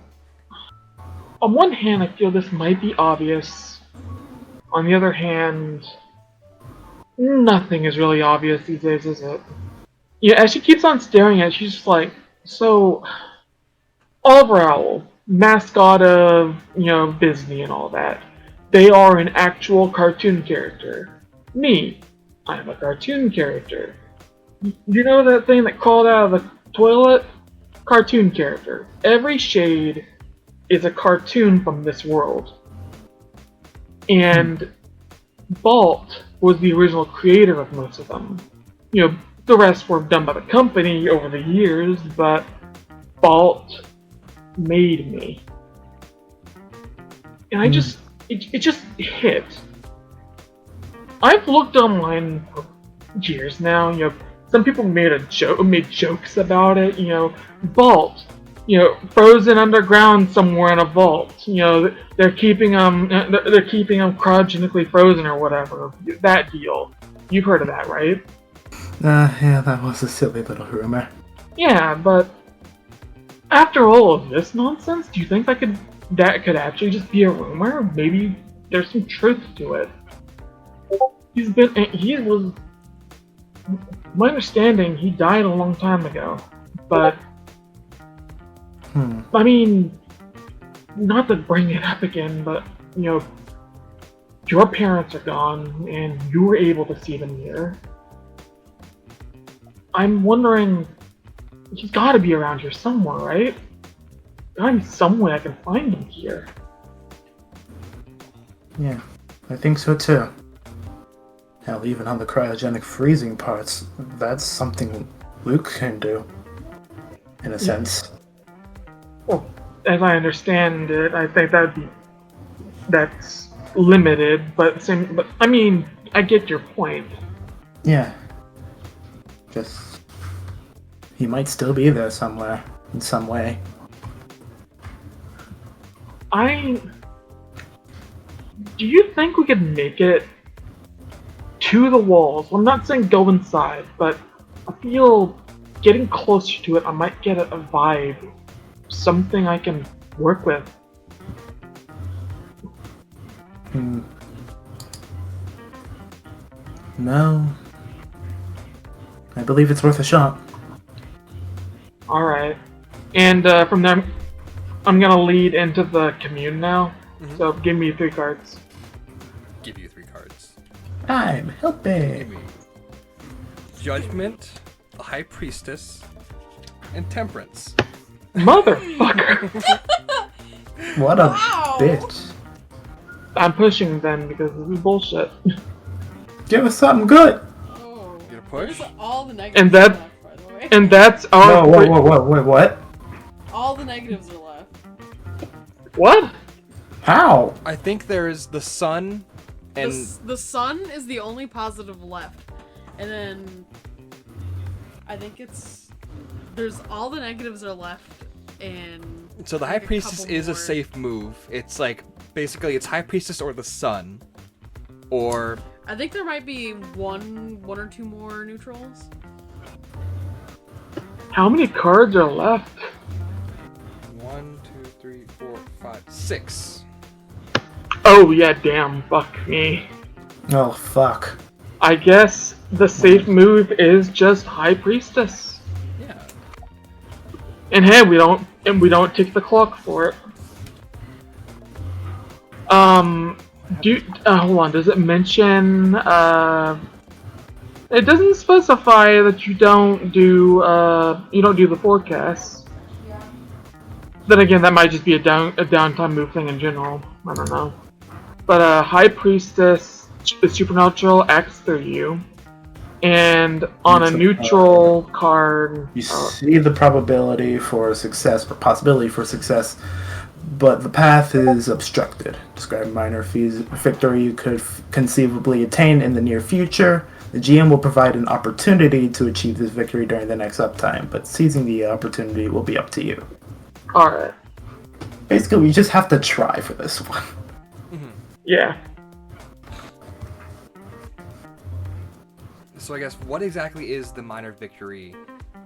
on one hand, I feel this might be obvious. On the other hand, nothing is really obvious these days, is it? Yeah, as she keeps on staring at it, she's just like, so, Oliver Owl, mascot of, Disney and all that. They are an actual cartoon character. Me, I'm a cartoon character. You know that thing that crawled out of the toilet? Cartoon character. Every shade is a cartoon from this world. And Balt was the original creator of most of them. The rest were done by the company over the years, but Balt made me. And I just, it just hit. I've looked online for years now, some people made jokes about it, Vault, frozen underground somewhere in a vault, they're keeping them cryogenically frozen or whatever, that deal. You've heard of that, right? Yeah, that was a silly little rumor. Yeah, but after all of this nonsense, do you think that could actually just be a rumor? Maybe there's some truth to it. My understanding, he died a long time ago, but I mean, not to bring it up again, but your parents are gone, and you were able to see them here. I'm wondering, he's got to be around here somewhere, right? Gotta be some way I can find him here. Yeah, I think so too. Hell, even on the cryogenic freezing parts, that's something Luke can do. In a sense. Well, as I understand it, I think that's limited. But I mean, I get your point. Yeah. Just he might still be there somewhere in some way. Do you think we could make it to the walls? I'm not saying go inside, but I feel getting closer to it, I might get a vibe, something I can work with. No. I believe it's worth a shot. Alright. And from there, I'm gonna lead into the commune now. Mhm. So give me 3 cards. Give you 3 cards. I'm Give helping. me Judgment, the High Priestess, and Temperance. Motherfucker! What a Wow. bitch. I'm pushing then because this is bullshit. Give us something good. Oh. You gonna push? Where's all the negatives And that- left, by the way? And that's our. Whoa, what? All the negatives are left. What? How? I think there's the sun and The sun is the only positive left. And then I think there's all the negatives are left, and so the like High a Priestess couple is a more. safe move. It's like basically it's High Priestess or the sun, or I think there might be one or two more neutrals. How many cards are left? 1, 2, 3, 4, 5, 6. Oh yeah, damn, fuck me. Oh, fuck. I guess the safe move is just High Priestess. Yeah. And hey, we don't tick the clock for it. Hold on, does it mention, it doesn't specify that you don't do the forecast. Then again, that might just be a downtime move thing in general. I don't know. But High Priestess, the Supernatural acts through you, and on a neutral card, You see the probability for success, or possibility for success, but the path is obstructed. Describe minor victory you could conceivably attain in the near future. The GM will provide an opportunity to achieve this victory during the next uptime, but seizing the opportunity will be up to you. alright, Basically, we just have to try for this one. yeah. So I guess what exactly is the minor victory,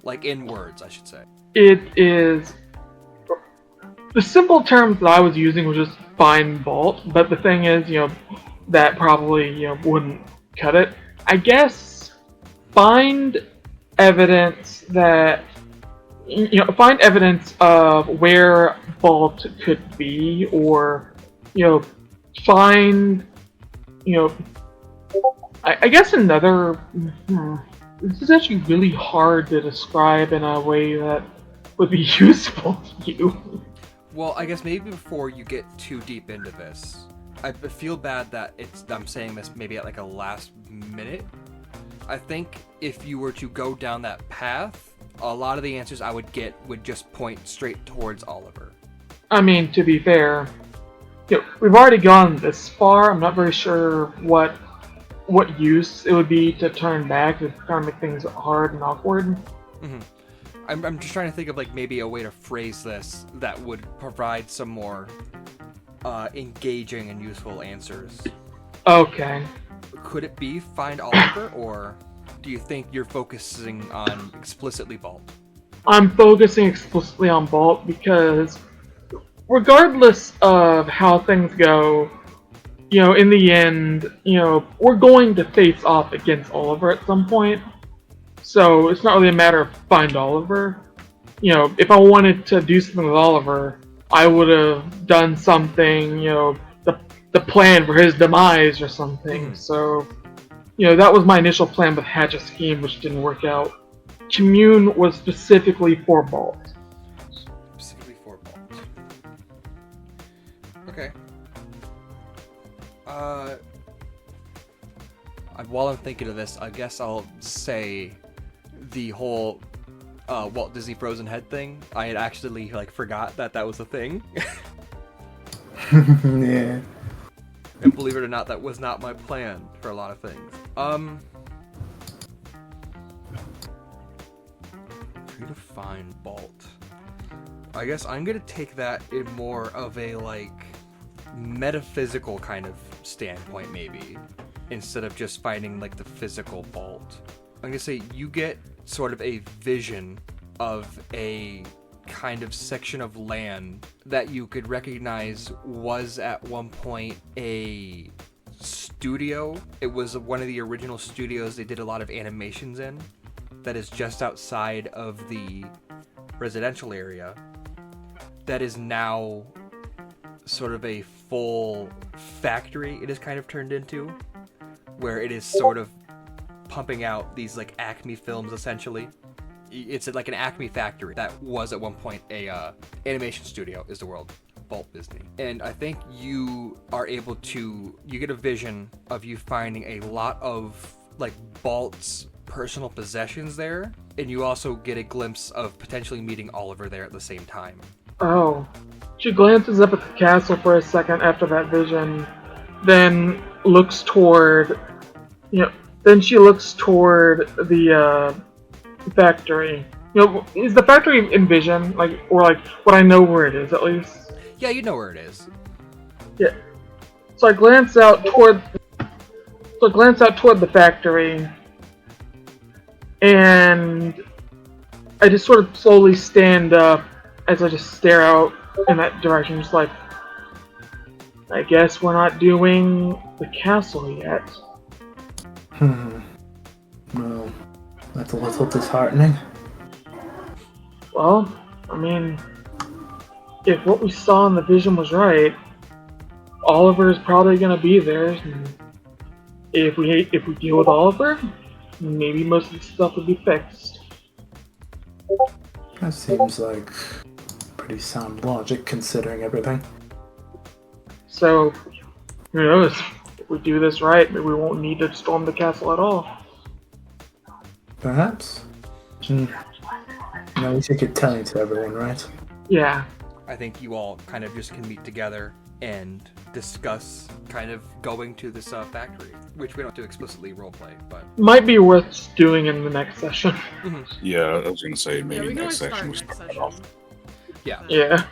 like in words, I should say. It is. The simple terms that I was using was just find vault, but the thing is, that probably, wouldn't cut it. I guess find evidence that, find evidence of where vault could be, or, find, I guess another. This is actually really hard to describe in a way that would be useful to you. Well, I guess maybe before you get too deep into this, I feel bad that I'm saying this maybe at like a last minute. I think if you were to go down that path, a lot of the answers I would get would just point straight towards Oliver. I mean, to be fair, we've already gone this far. I'm not very sure what use it would be to turn back to kind of make things hard and awkward. Mm-hmm. I'm just trying to think of like maybe a way to phrase this that would provide some more engaging and useful answers. Okay. Could it be find Oliver, or do you think you're focusing on explicitly Vault? I'm focusing explicitly on Vault because regardless of how things go, in the end, we're going to face off against Oliver at some point. So it's not really a matter of find Oliver. If I wanted to do something with Oliver, I would have done something, the plan for his demise or something. So, that was my initial plan with Hatch a Scheme, which didn't work out. Commune was specifically for Vault. Specifically for Vault. Okay. While I'm thinking of this, I guess I'll say the whole Walt Disney Frozen Head thing. I had actually like forgot that was a thing. Yeah. And believe it or not, that was not my plan for a lot of things. Redefine Bolt. I guess I'm gonna take that in more of a like metaphysical kind of standpoint, maybe, instead of just finding like the physical vault. I'm gonna say you get sort of a vision of a kind of section of land that you could recognize was at one point a studio. It was one of the original studios they did a lot of animations in, that is just outside of the residential area, that is now sort of a full factory it is kind of turned into, where it is sort of pumping out these like Acme films essentially. It's like an Acme factory that was at one point a animation studio is the world, Walt Disney. And I think you are able to, you get a vision of you finding a lot of like Balt's personal possessions there, and you also get a glimpse of potentially meeting Oliver there at the same time. Oh. She glances up at the castle for a second after that vision, then looks toward, then she looks toward the factory. Is the factory in vision, or would I know where it is at least? Yeah, you know where it is. Yeah. So I glance out toward the factory, and I just sort of slowly stand up as I just stare out in that direction, just like, I guess we're not doing the castle yet. Well, that's a little disheartening. Well, I mean, if what we saw in the vision was right, Oliver is probably going to be there. And if we deal with Oliver, maybe most of the stuff would be fixed. That seems like pretty sound logic considering everything. So, who knows? If we do this right, maybe we won't need to storm the castle at all. Perhaps. At least you could tell it to everyone, right? Yeah. I think you all kind of just can meet together and discuss kind of going to this factory, which we don't do explicitly roleplay, but Might be worth doing in the next session. Yeah, I was gonna say Yeah, maybe we can always next start section. next session. yeah. Yeah.